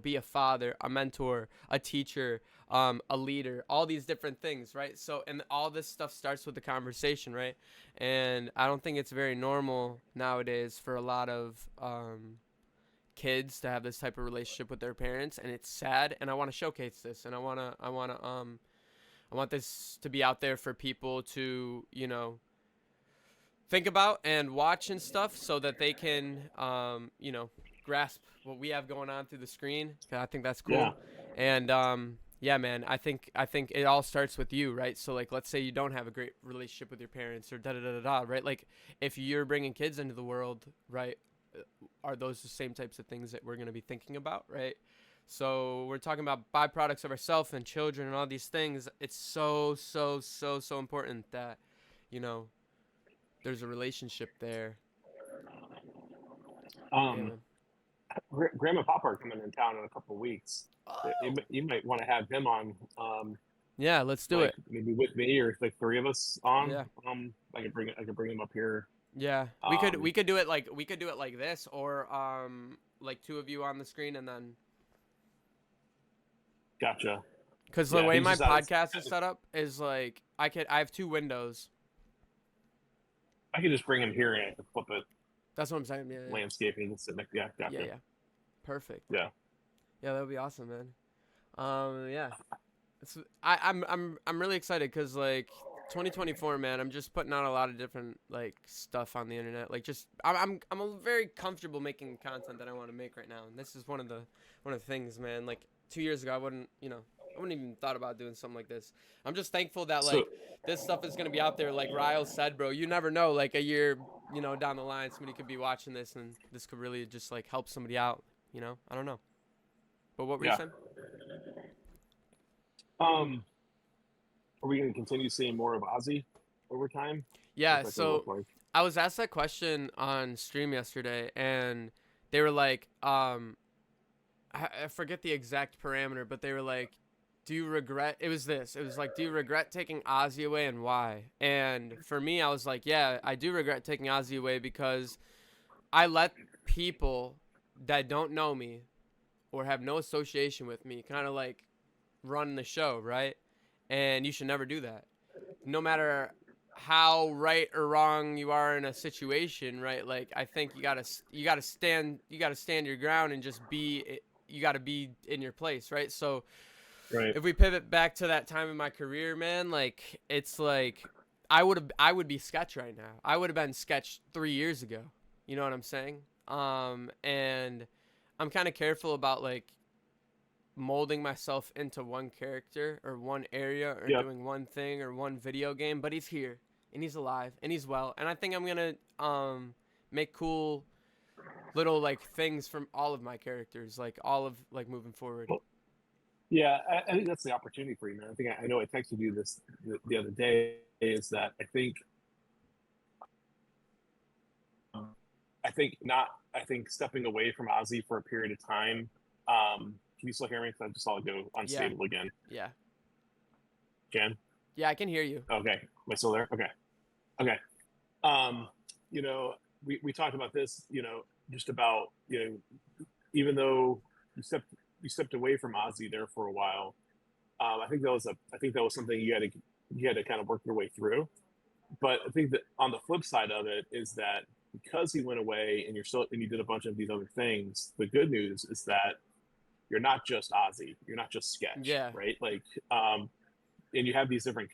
Speaker 1: be a father, a mentor, a teacher, a leader, all these different things, right? So, and all this stuff starts with the conversation, right? And I don't think it's very normal nowadays for a lot of kids to have this type of relationship with their parents, and it's sad, and I want to showcase this, and I want this to be out there for people to think about and watch and stuff so that they can grasp what we have going on through the screen. I think that's
Speaker 2: Yeah.
Speaker 1: cool. And yeah, man, I think it all starts with you, right? So like let's say you don't have a great relationship with your parents or da da da da da, right? Like if you're bringing kids into the world, right? Are those the same types of things that we're going to be thinking about, right? So we're talking about byproducts of ourselves and children and all these things. It's so so so so important that you know there's a relationship there. Yeah,
Speaker 2: Um,
Speaker 1: man.
Speaker 2: Grandma and Papa are coming in town in a couple of weeks.
Speaker 1: Oh.
Speaker 2: You might want to have him on,
Speaker 1: Yeah, let's do
Speaker 2: like
Speaker 1: it.
Speaker 2: maybe with me or like three of us on.
Speaker 1: Yeah.
Speaker 2: I could bring him up here.
Speaker 1: Yeah. We could
Speaker 2: Um,
Speaker 1: we could do it like this, or like two of you on the screen, and then
Speaker 2: gotcha.
Speaker 1: because the
Speaker 2: Yeah,
Speaker 1: way
Speaker 2: he's
Speaker 1: my
Speaker 2: just out.
Speaker 1: podcast is set up is like I have two windows.
Speaker 2: I could just bring him here and I could flip it
Speaker 1: That's what I'm saying. Yeah, yeah.
Speaker 2: landscaping and sit next. Yeah,
Speaker 1: Yeah,
Speaker 2: gotcha.
Speaker 1: yeah. Perfect.
Speaker 2: Yeah.
Speaker 1: Yeah, that would be awesome, man. Yeah. I'm really excited because like 2024, man. I'm just putting out a lot of different like stuff on the internet. Like just I'm very comfortable making content that I want to make right now, and this is one of the things, man. Like 2 years ago, I wouldn't even thought about doing something like this. I'm just thankful that
Speaker 2: So
Speaker 1: like this stuff is gonna be out there. Like Ryle said, bro, you never know. Like a year, down the line, somebody could be watching this, and this could really just like help somebody out. I don't know. But what were you
Speaker 2: yeah.
Speaker 1: saying?
Speaker 2: Um, are we going to continue seeing more of Ozzy over time?
Speaker 1: Yeah.
Speaker 2: What's that going to look
Speaker 1: So
Speaker 2: like?
Speaker 1: I was asked that question on stream yesterday, and they were like, I forget the exact parameter, but they were like, "Do you regret?" It was this. It was like, "Do you regret taking Ozzy away, and why?" And for me, I was like, "Yeah, I do regret taking Ozzy away because I let people that don't know me or have no association with me kind of like run the show, right? And you should never do that. No matter how right or wrong you are in a situation, right? Like I think you got to stand your ground and just you got to be in your place, right? So
Speaker 2: Right.
Speaker 1: if we pivot back to that time in my career, man, like it's like I would be Sketch right now. I would have been Sketch 3 years ago. You know what I'm saying? And I'm kind of careful about like molding myself into one character or one area or
Speaker 2: Yep.
Speaker 1: doing one thing or one video game, but he's here and he's alive and he's well. And I think I'm gonna make cool little like things from all of my characters, like all of like moving forward.
Speaker 2: Well, yeah, I think that's the opportunity for you, man. I think I know I texted you this the other day. Is that I think not. I think stepping away from Ozzy for a period of time. Can you still hear me? 'Cause I just saw it go unstable again.
Speaker 1: Yeah.
Speaker 2: Jen?
Speaker 1: Yeah, I can hear you.
Speaker 2: Okay. Am I still there? Okay. Okay. You know, we talked about this, you know, just about, you know, even though you stepped away from Ozzy there for a while, I think that was something you had to kind of work your way through. But I think that on the flip side of it is that because he went away and you did a bunch of these other things, the good news is that you're not just Ozzy, you're not just Sketch,
Speaker 1: Yeah.
Speaker 2: right? Like, and you have these different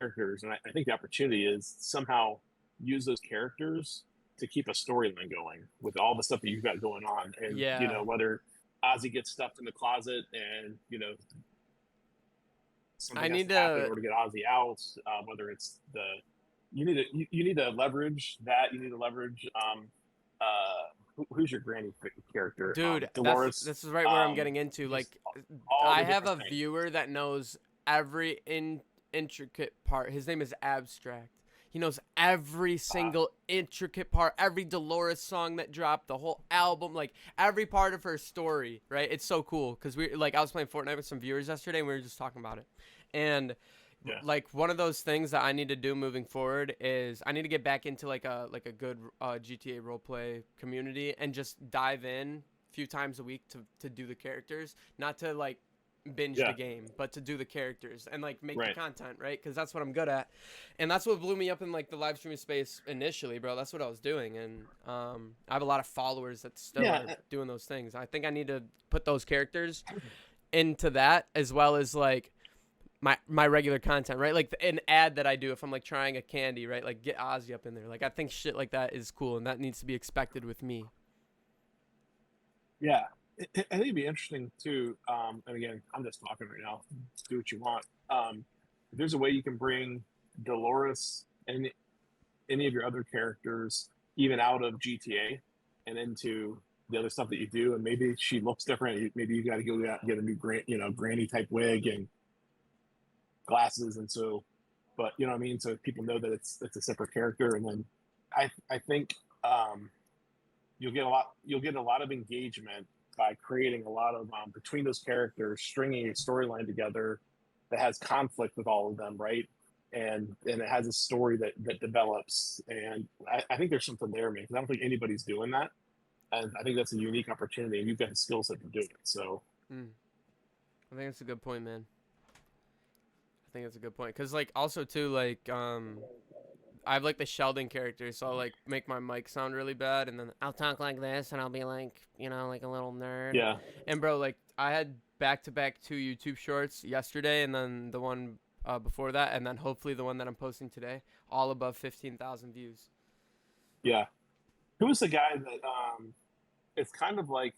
Speaker 2: characters, and I think the opportunity is somehow use those characters to keep a storyline going with all the stuff that you've got going on, and you know, whether Ozzy gets stuffed in the closet and you know something has to happen in order to get Ozzy out, whether it's you need to leverage that. You need to leverage who's your granny character,
Speaker 1: Dude,
Speaker 2: Dolores.
Speaker 1: this is right where I'm getting into. Like, I have a viewer that knows every intricate part. His name is Abstract. He knows every single intricate part, every Dolores song that dropped, the whole album, like every part of her story, right? It's so cool because I was playing Fortnite with some viewers yesterday and we were just talking about it. And like one of those things that I need to do moving forward is I need to get back into like a good GTA roleplay community and just dive in a few times a week to do the characters, not to like binge the game, but to do the characters and like make the content, right? Because that's what I'm good at, and that's what blew me up in like the live streaming space initially, bro. That's what I was doing, and I have a lot of followers that still are doing those things. I think I need to put those characters into that as well as like my regular content, right? Like an ad that I do if I'm like trying a candy, right? Like get Ozzy up in there. Like I think shit like that is cool, and that needs to be expected with me.
Speaker 2: Yeah. I think it'd be interesting too. And again, I'm just talking right now. Do what you want. If there's a way you can bring Dolores and any of your other characters even out of GTA and into the other stuff that you do, and maybe she looks different. Maybe you got to go out and get a new granny type wig and glasses, and so, but you know what I mean. So people know that it's a separate character, and then I think you'll get a lot of engagement by creating a lot of between those characters, stringing a storyline together that has conflict with all of them, right? And it has a story that develops, and I think there's something there, man. Because I don't think anybody's doing that, and I think that's a unique opportunity, and you've got the skill set to do it. So,
Speaker 1: I think that's a good point, man. I think that's a good point, cause like also too like I have like the Sheldon character, so I'll like make my mic sound really bad, and then I'll talk like this, and I'll be like, you know, like a little nerd.
Speaker 2: Yeah.
Speaker 1: And bro, like I had back-to-back 2 YouTube shorts yesterday, and then the one before that, and then hopefully the one that I'm posting today, all above 15,000 views.
Speaker 2: Yeah. Who was the guy that? It's kind of like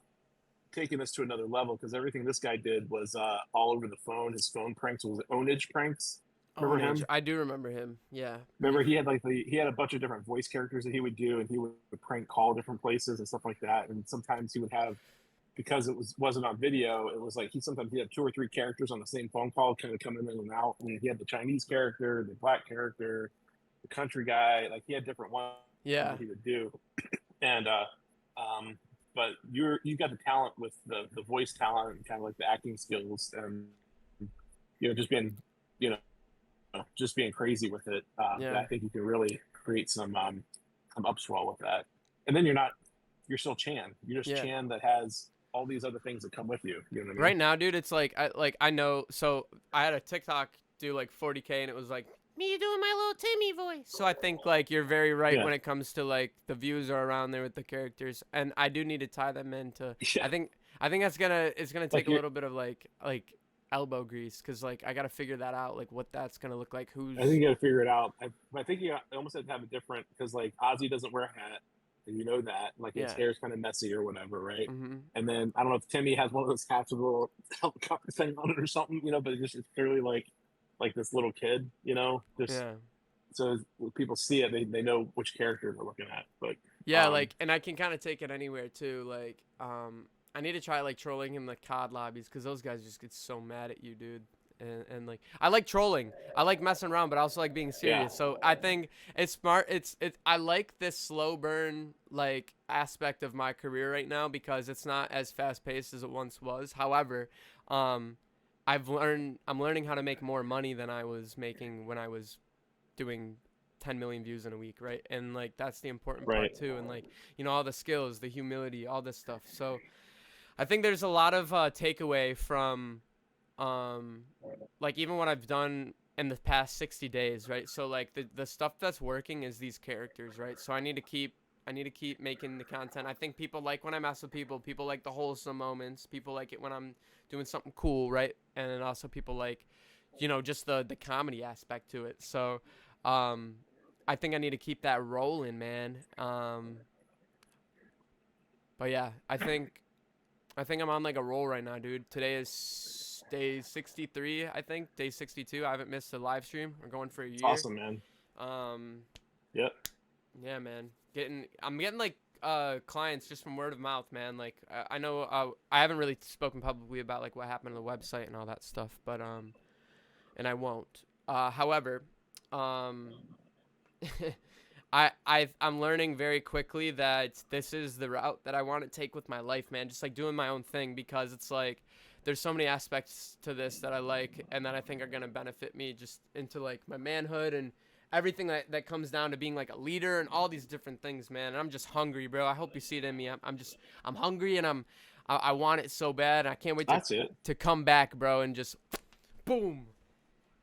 Speaker 2: taking this to another level because everything this guy did was all over the phone. His phone pranks was Ownage pranks. Remember him?
Speaker 1: I do remember him. Yeah.
Speaker 2: Remember he had he had a bunch of different voice characters that he would do, and he would prank call different places and stuff like that. And sometimes he would have, because it wasn't on video, it was like he had 2 or 3 characters on the same phone call, kind of coming in and out. And he had the Chinese character, the black character, the country guy. Like he had different ones that he would do. And but you got the talent with the voice talent and kind of like the acting skills, and just being crazy with it. I think you can really create some upswell with that. And then you're still Chan. You're just Chan that has all these other things that come with you. You know what I mean?
Speaker 1: Right now, dude, it's like I know. So I had a TikTok do like 40K, and it was like me doing my little Timmy voice. So I think like you're very right when it comes to like the views are around there with the characters, and I do need to tie them into. I think it's gonna take a little bit of like elbow grease, because like I gotta figure that out, like what that's gonna look like.
Speaker 2: I think you gotta figure it out. I think you almost have to have a different, because like Ozzy doesn't wear a hat, and you know that, like his
Speaker 1: Yeah.
Speaker 2: hair's kind of messy or whatever, right?
Speaker 1: Mhm.
Speaker 2: And then I don't know if Timmy has one of those hats with a little helicopter thing on it or something, but it's clearly like this little kid, just
Speaker 1: Yeah.
Speaker 2: so when people see it, they know which character they're looking at. But
Speaker 1: Yeah,
Speaker 2: um,
Speaker 1: like, and I can kind of take it anywhere too. Like, I need to try like trolling in the COD lobbies because those guys just get so mad at you, dude. And like, I like trolling. I like messing around, but I also like being
Speaker 2: yeah,
Speaker 1: serious. So I think it's smart. I like this slow burn like aspect of my career right now because it's not as fast paced as it once was. However, um, I'm learning how to make more money than I was making when I was doing 10 million views in a week, right? And like that's the important
Speaker 2: right,
Speaker 1: part too, and like all the skills, the humility, all this stuff. So I think there's a lot of takeaway from um like even what I've done in the past 60 days, right? So like the stuff that's working is these characters, right? So I need to keep making the content. I think people like when I mess with people. People like the wholesome moments. People like it when I'm doing something cool, right? And then also people like, just the comedy aspect to it. So, um, I think I need to keep that rolling, man. But yeah, I think I'm on like a roll right now, dude. Today is day 63, I think. Day 62. I haven't missed a live stream. We're going for a
Speaker 2: it's
Speaker 1: year.
Speaker 2: awesome, man.
Speaker 1: Um,
Speaker 2: Yep.
Speaker 1: yeah, man. I'm getting like clients just from word of mouth, man. Like I know I haven't really spoken publicly about like what happened on the website and all that stuff, but and I won't. However, um I'm learning very quickly that this is the route that I want to take with my life, man. Just like doing my own thing because it's like there's so many aspects to this that I like and that I think are gonna benefit me just into like my manhood and everything that comes down to being like a leader and all these different things, man. And I'm just hungry, bro. I hope you see it in me. I'm hungry and I want it so bad. And I can't wait
Speaker 2: That's it.
Speaker 1: to come back, bro, and just boom.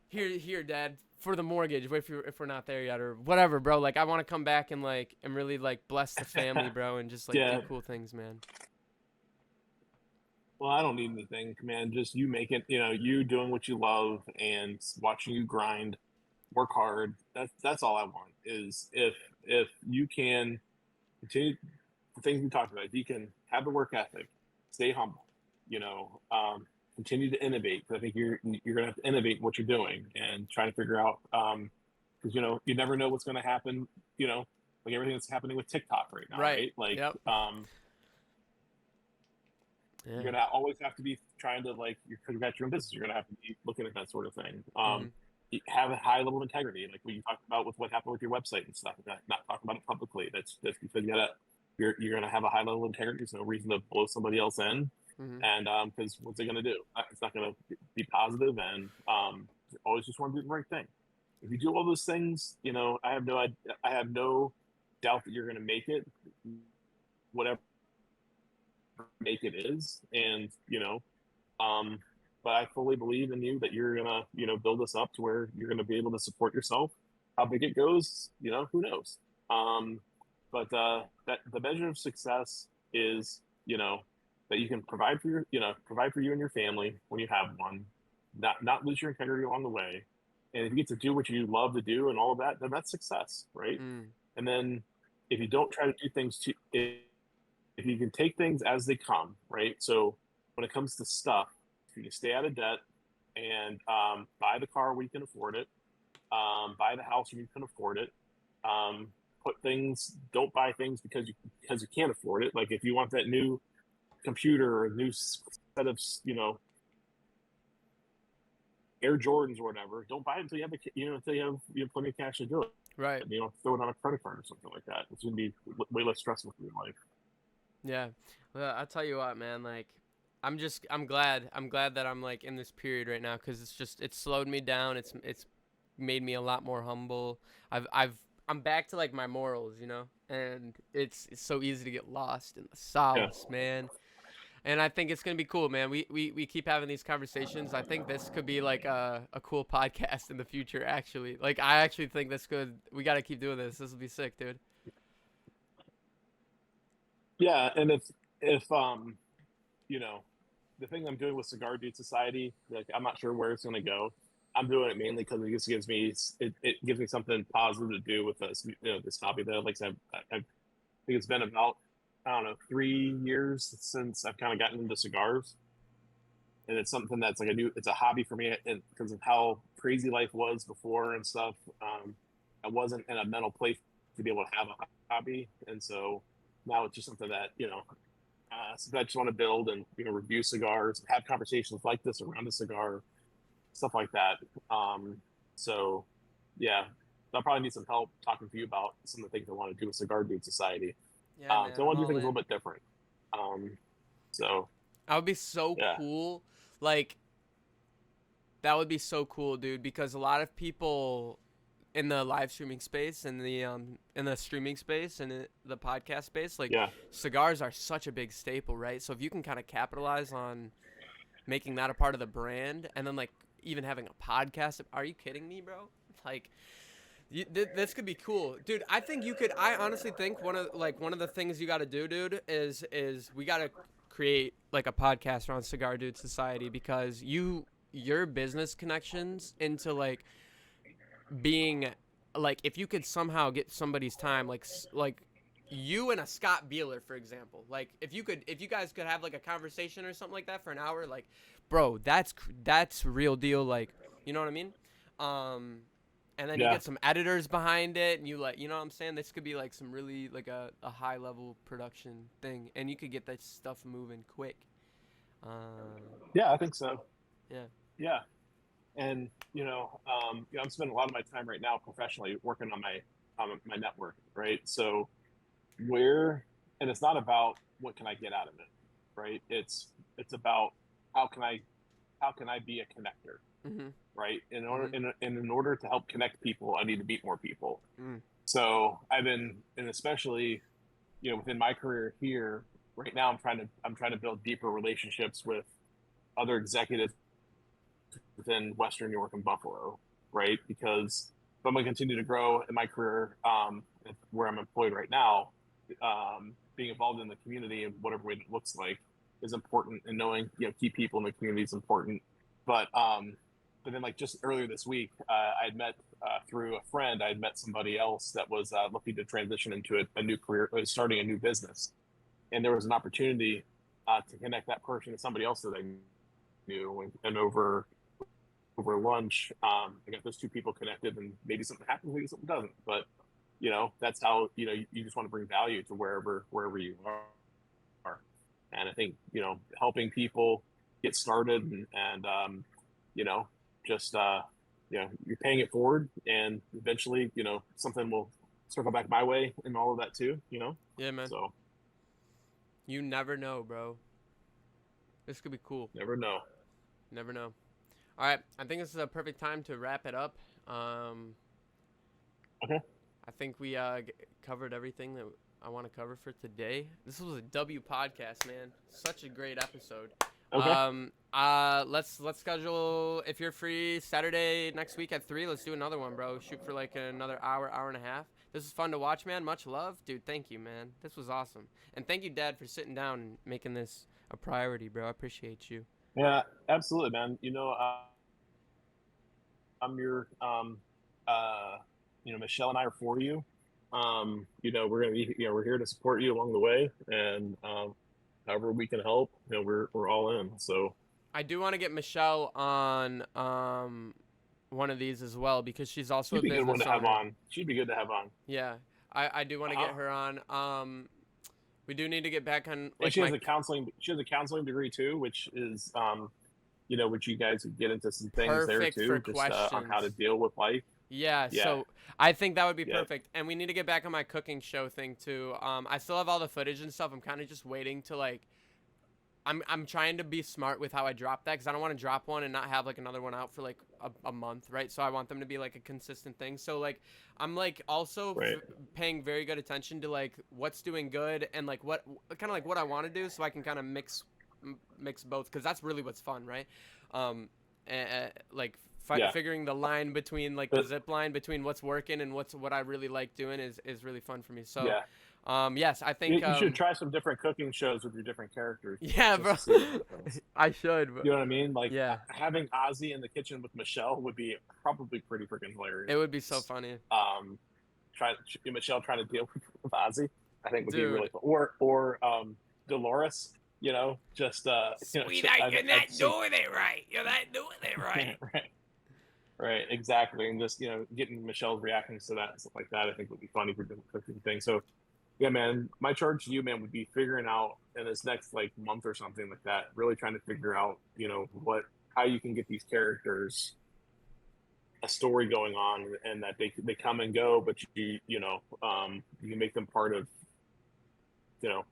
Speaker 1: Here, Dad, for the mortgage, if we're not there yet or whatever, bro. Like I want to come back and like and really like bless the family, bro, and just like do
Speaker 2: Yeah.
Speaker 1: cool things, man.
Speaker 2: Well, I don't need anything, man. Just you making, you doing what you love and watching you grind, work hard. That's all I want. Is if you can continue the things we talked about, if you can have the work ethic, stay humble, continue to innovate. I think you're gonna have to innovate what you're doing and try to figure out because you never know what's going to happen. Like everything that's happening with TikTok right now,
Speaker 1: Right.
Speaker 2: right? Like
Speaker 1: Yep.
Speaker 2: you're
Speaker 1: Yeah.
Speaker 2: gonna always have to be trying to because you got your own business, you're gonna have to be looking at that sort of thing.
Speaker 1: Mhm.
Speaker 2: Have a high level of integrity, like what you talked about with what happened with your website and stuff. Not talking about it publicly. That's because you're gonna have a high level of integrity. There's no reason to blow somebody else in,
Speaker 1: Mhm.
Speaker 2: and because what's it gonna do? It's not gonna be positive, and always just want to do the right thing. If you do all those things, I have no doubt that you're gonna make it, whatever make it is, and um, but I fully believe in you that you're gonna, build this up to where you're gonna be able to support yourself. How big it goes, who knows? Um, but that the measure of success is, that you can provide for you and your family when you have one, not lose your integrity along the way, and if you get to do what you love to do and all of that, then that's success, right?
Speaker 1: Mm.
Speaker 2: And then if you don't try to do things to if you can take things as they come, right? So when it comes to stuff, if you can stay out of debt and buy the car when you can afford it, buy the house when you can afford it, um, don't buy things because you can't afford it. Like if you want that new computer or new set of Air Jordans or whatever, don't buy it until you have plenty of cash to do it.
Speaker 1: Right.
Speaker 2: Throw it on a credit card or something like that. It's gonna be way less stressful for your life.
Speaker 1: Yeah. Well, I'll tell you what, man. Like, I'm glad. I'm glad that I'm like in this period right now because it's slowed me down. It's made me a lot more humble. I'm back to like my morals, and it's so easy to get lost in the
Speaker 2: Yeah.
Speaker 1: sauce, man. And I think it's gonna be cool, man. We keep having these conversations. I think this could be like a cool podcast in the future. Actually, like I actually think this could. We gotta keep doing this. This will be sick, dude.
Speaker 2: Yeah, and if you know, the thing I'm doing with Cigar Dude Society, like I'm not sure where it's going to go. I'm doing it mainly because it just gives me something positive to do with this hobby that I like. think it's been about, I don't know, 3 years since I've kind of gotten into cigars, and it's something that's like it's a hobby for me, and because of how crazy life was before and stuff. I wasn't in a mental place to be able to have a hobby, and so now it's just something that so I just want to build and review cigars, have conversations like this around a cigar, stuff like that. So yeah, I'll probably need some help talking to you about some of the things I want to do with Cigar Dude Society.
Speaker 1: Yeah, man.
Speaker 2: So I
Speaker 1: I'm
Speaker 2: want to do
Speaker 1: all
Speaker 2: things a
Speaker 1: in.
Speaker 2: little bit different. So
Speaker 1: That would be so
Speaker 2: yeah,
Speaker 1: cool. Like, that would be so cool, dude, because a lot of people in the live streaming space and in the streaming space and the podcast space, like
Speaker 2: yeah,
Speaker 1: cigars are such a big staple, right? So if you can kind of capitalize on making that a part of the brand and then like even having a podcast, are you kidding me, bro? Like this could be cool, dude. I think you could. I honestly think one of the things you got to do, dude, is we got to create like a podcast around Cigar Dude Society because your business connections into like being like if you could somehow get somebody's time like you and a Scott Beeler, for example, like if you guys could have like a conversation or something like that for an hour, like bro, that's real deal, like, you know what I mean? um and then you
Speaker 2: yeah,
Speaker 1: get some editors behind it and you like, you know what I'm saying, this could be like some really like a high level production thing and you could get that stuff moving quick.
Speaker 2: yeah. I think so.
Speaker 1: Yeah.
Speaker 2: Yeah, and I'm spending a lot of my time right now professionally working on my network, right? So where and it's not about what can I get out of it, right? It's about how can I how can I be a connector,
Speaker 1: Mhm.
Speaker 2: right?
Speaker 1: Mhm.
Speaker 2: In order to help connect people, I need to meet more people.
Speaker 1: Mm.
Speaker 2: So I've been, and especially within my career here right now, I'm trying to build deeper relationships with other executives within Western New York and Buffalo, right? Because if I'm going to continue to grow in my career, where I'm employed right now, being involved in the community in whatever way it looks like is important, and knowing key people in the community is important. But then like just earlier this week, I'd met through a friend. I'd met somebody else that was looking to transition into a new career, starting a new business, and there was an opportunity to connect that person to somebody else that I knew, and over lunch, I got those two people connected, and maybe something happens, maybe something doesn't. But that's how you just want to bring value to wherever you are. And I think helping people get started, and you know just you're paying it forward, and eventually something will circle back my way and all of that too.
Speaker 1: Yeah, man.
Speaker 2: So
Speaker 1: You never know, bro. This could be cool.
Speaker 2: never know.
Speaker 1: Never know. All right, I think this is a perfect time to wrap it up. Um,
Speaker 2: Okay.
Speaker 1: I think we covered everything that I want to cover for today. This was a W podcast, man. Such a great episode.
Speaker 2: Okay.
Speaker 1: Let's schedule, if you're free Saturday next week at 3. Let's do another one, bro. Shoot for like another hour and a half. This was fun to watch, man. Much love, dude. Thank you, man. This was awesome, and thank you, Dad, for sitting down and making this a priority, bro. I appreciate you.
Speaker 2: Yeah, absolutely, man. I'm your Michelle and I are for you. We're gonna be we're here to support you along the way, and however we can help, we're all in. So
Speaker 1: I do want to get Michelle on one of these as well because she's also
Speaker 2: she'd
Speaker 1: a
Speaker 2: be a good one
Speaker 1: business
Speaker 2: to have
Speaker 1: owner.
Speaker 2: on. She'd be good to have on.
Speaker 1: Yeah, I do want to get her on. We do need to get back on
Speaker 2: And
Speaker 1: like
Speaker 2: she has a counseling. She has a counseling degree too, which is which you guys would get into some things there
Speaker 1: perfect
Speaker 2: too,
Speaker 1: for
Speaker 2: just on how to
Speaker 1: questions.
Speaker 2: deal with life.
Speaker 1: Yeah,
Speaker 2: Yeah.
Speaker 1: so I think that would be
Speaker 2: Yeah.
Speaker 1: perfect. And we need to get back on my cooking show thing too. I still have all the footage and stuff. I'm kind of just waiting to like I'm trying to be smart with how I drop that because I don't want to drop one and not have like another one out for like a month, right? So I want them to be like a consistent thing. So like I'm like also
Speaker 2: Right.
Speaker 1: paying very good attention to like what's doing good and like what kind of like what I want to do so I can kind of mix both because that's really what's fun, right? Like
Speaker 2: Yeah.
Speaker 1: figuring the line between like the zip line between what's working and what I really like doing is really fun for me. So
Speaker 2: Yeah.
Speaker 1: yes, I think
Speaker 2: You should try some different cooking shows with your different characters.
Speaker 1: yeah,
Speaker 2: just
Speaker 1: bro.
Speaker 2: to see the difference.
Speaker 1: I should, bro.
Speaker 2: You know what I mean? Like
Speaker 1: Yeah.
Speaker 2: having Ozzy in the kitchen with Michelle would be probably pretty freaking hilarious.
Speaker 1: It would be so funny.
Speaker 2: Michelle trying to deal with Ozzy. I think would be
Speaker 1: Dude.
Speaker 2: really fun. Or Dolores, just
Speaker 1: Sweet, you're not doing it right. You're not doing it right.
Speaker 2: right, exactly, and just getting Michelle's reactions to that and stuff like that, I think would be funny for doing cooking thing. So, yeah, man, my charge to you, man, would be figuring out in this next like month or something like that, really trying to figure out, how you can get these characters a story going on, and that they come and go, but you can make them part of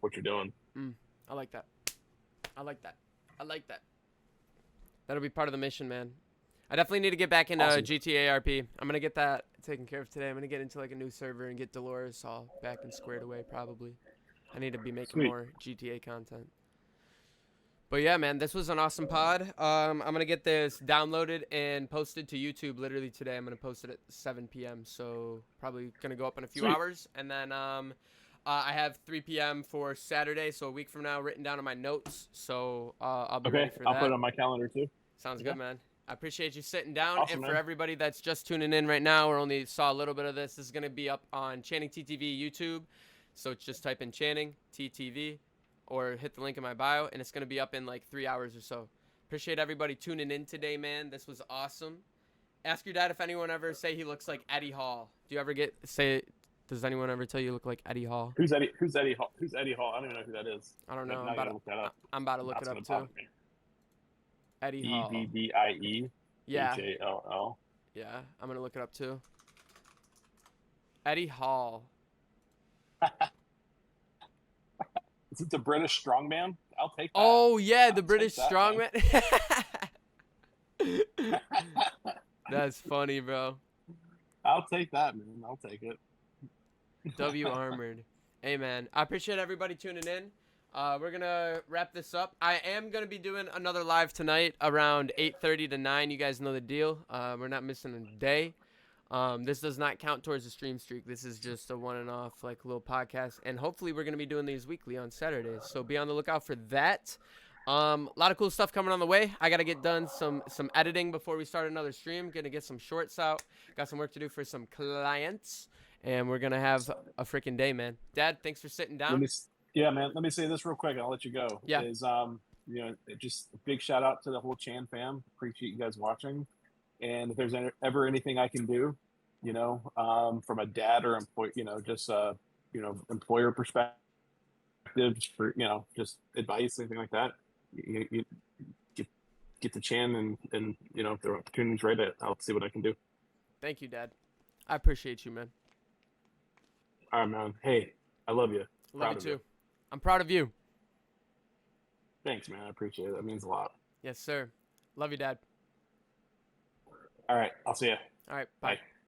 Speaker 2: what you're doing.
Speaker 1: I like that. I like that. I like that. That'll be part of the mission, man. I definitely need to get back into
Speaker 2: Awesome.
Speaker 1: GTA RP. I'm gonna get that taken care of today. I'm gonna get into like a new server and get Dolores all back and squared away. Probably. I need to be making
Speaker 2: Sweet.
Speaker 1: more GTA content. But yeah, man, this was an awesome pod. I'm gonna get this downloaded and posted to YouTube literally today. I'm gonna post it at 7 p.m. So probably gonna go up in a few
Speaker 2: Sweet.
Speaker 1: hours, and then I have 3 p.m. for Saturday, so a week from now, written down in my notes. So I'll be ready for
Speaker 2: I'll
Speaker 1: that.
Speaker 2: put it on my calendar too.
Speaker 1: Sounds good, man. I appreciate you sitting down.
Speaker 2: Awesome,
Speaker 1: and for
Speaker 2: man.
Speaker 1: everybody that's just tuning in right now or only saw a little bit of this is going to be up on Channing TTV YouTube. So just type in Channing TTV or hit the link in my bio, and it's going to be up in like 3 hours or so. Appreciate everybody tuning in today, man. This was awesome. Ask your dad if anyone ever say he looks like Eddie Hall. Do you ever does anyone ever tell you look like Eddie Hall?
Speaker 2: Who's Eddie Hall? Who's Eddie Hall? I don't even know who that is.
Speaker 1: I don't know.
Speaker 2: I'm
Speaker 1: about to look it up too. Eddie Hall.
Speaker 2: Eddie
Speaker 1: Yeah.
Speaker 2: Hall.
Speaker 1: Yeah, I'm going to look it up too. Eddie Hall.
Speaker 2: Is it the British strongman? I'll take that.
Speaker 1: Oh, yeah, the
Speaker 2: I'll
Speaker 1: British
Speaker 2: take that,
Speaker 1: strongman. That's funny, bro.
Speaker 2: I'll take that, man. I'll take it.
Speaker 1: W Armored. Hey, man. I appreciate everybody tuning in. We're going to wrap this up. I am going to be doing another live tonight around 8:30 to 9. You guys know the deal. We're not missing a day. This does not count towards the stream streak. This is just a one and off like little podcast. And hopefully we're going to be doing these weekly on Saturdays. So be on the lookout for that. A lot of cool stuff coming on the way. I got to get done some editing before we start another stream. Going to get some shorts out. Got some work to do for some clients. And we're going to have a freaking day, man. Dad, thanks for sitting down.
Speaker 2: Yeah, man. Let me say this real quick, and I'll let you go.
Speaker 1: Yeah.
Speaker 2: Just a big shout out to the whole Chan fam. Appreciate you guys watching. And if there's ever anything I can do, from a dad or employer perspective, for just advice, anything like that, you get the Chan, and if there are opportunities, right, I'll see what I can do.
Speaker 1: Thank you, Dad. I appreciate you, man.
Speaker 2: All right, man. Hey, I love you.
Speaker 1: Love you too. I'm proud of you.
Speaker 2: Thanks, man. I appreciate it. That means a lot.
Speaker 1: Yes, sir. Love you, Dad.
Speaker 2: All right. I'll see you.
Speaker 1: All right. Bye.
Speaker 2: Bye.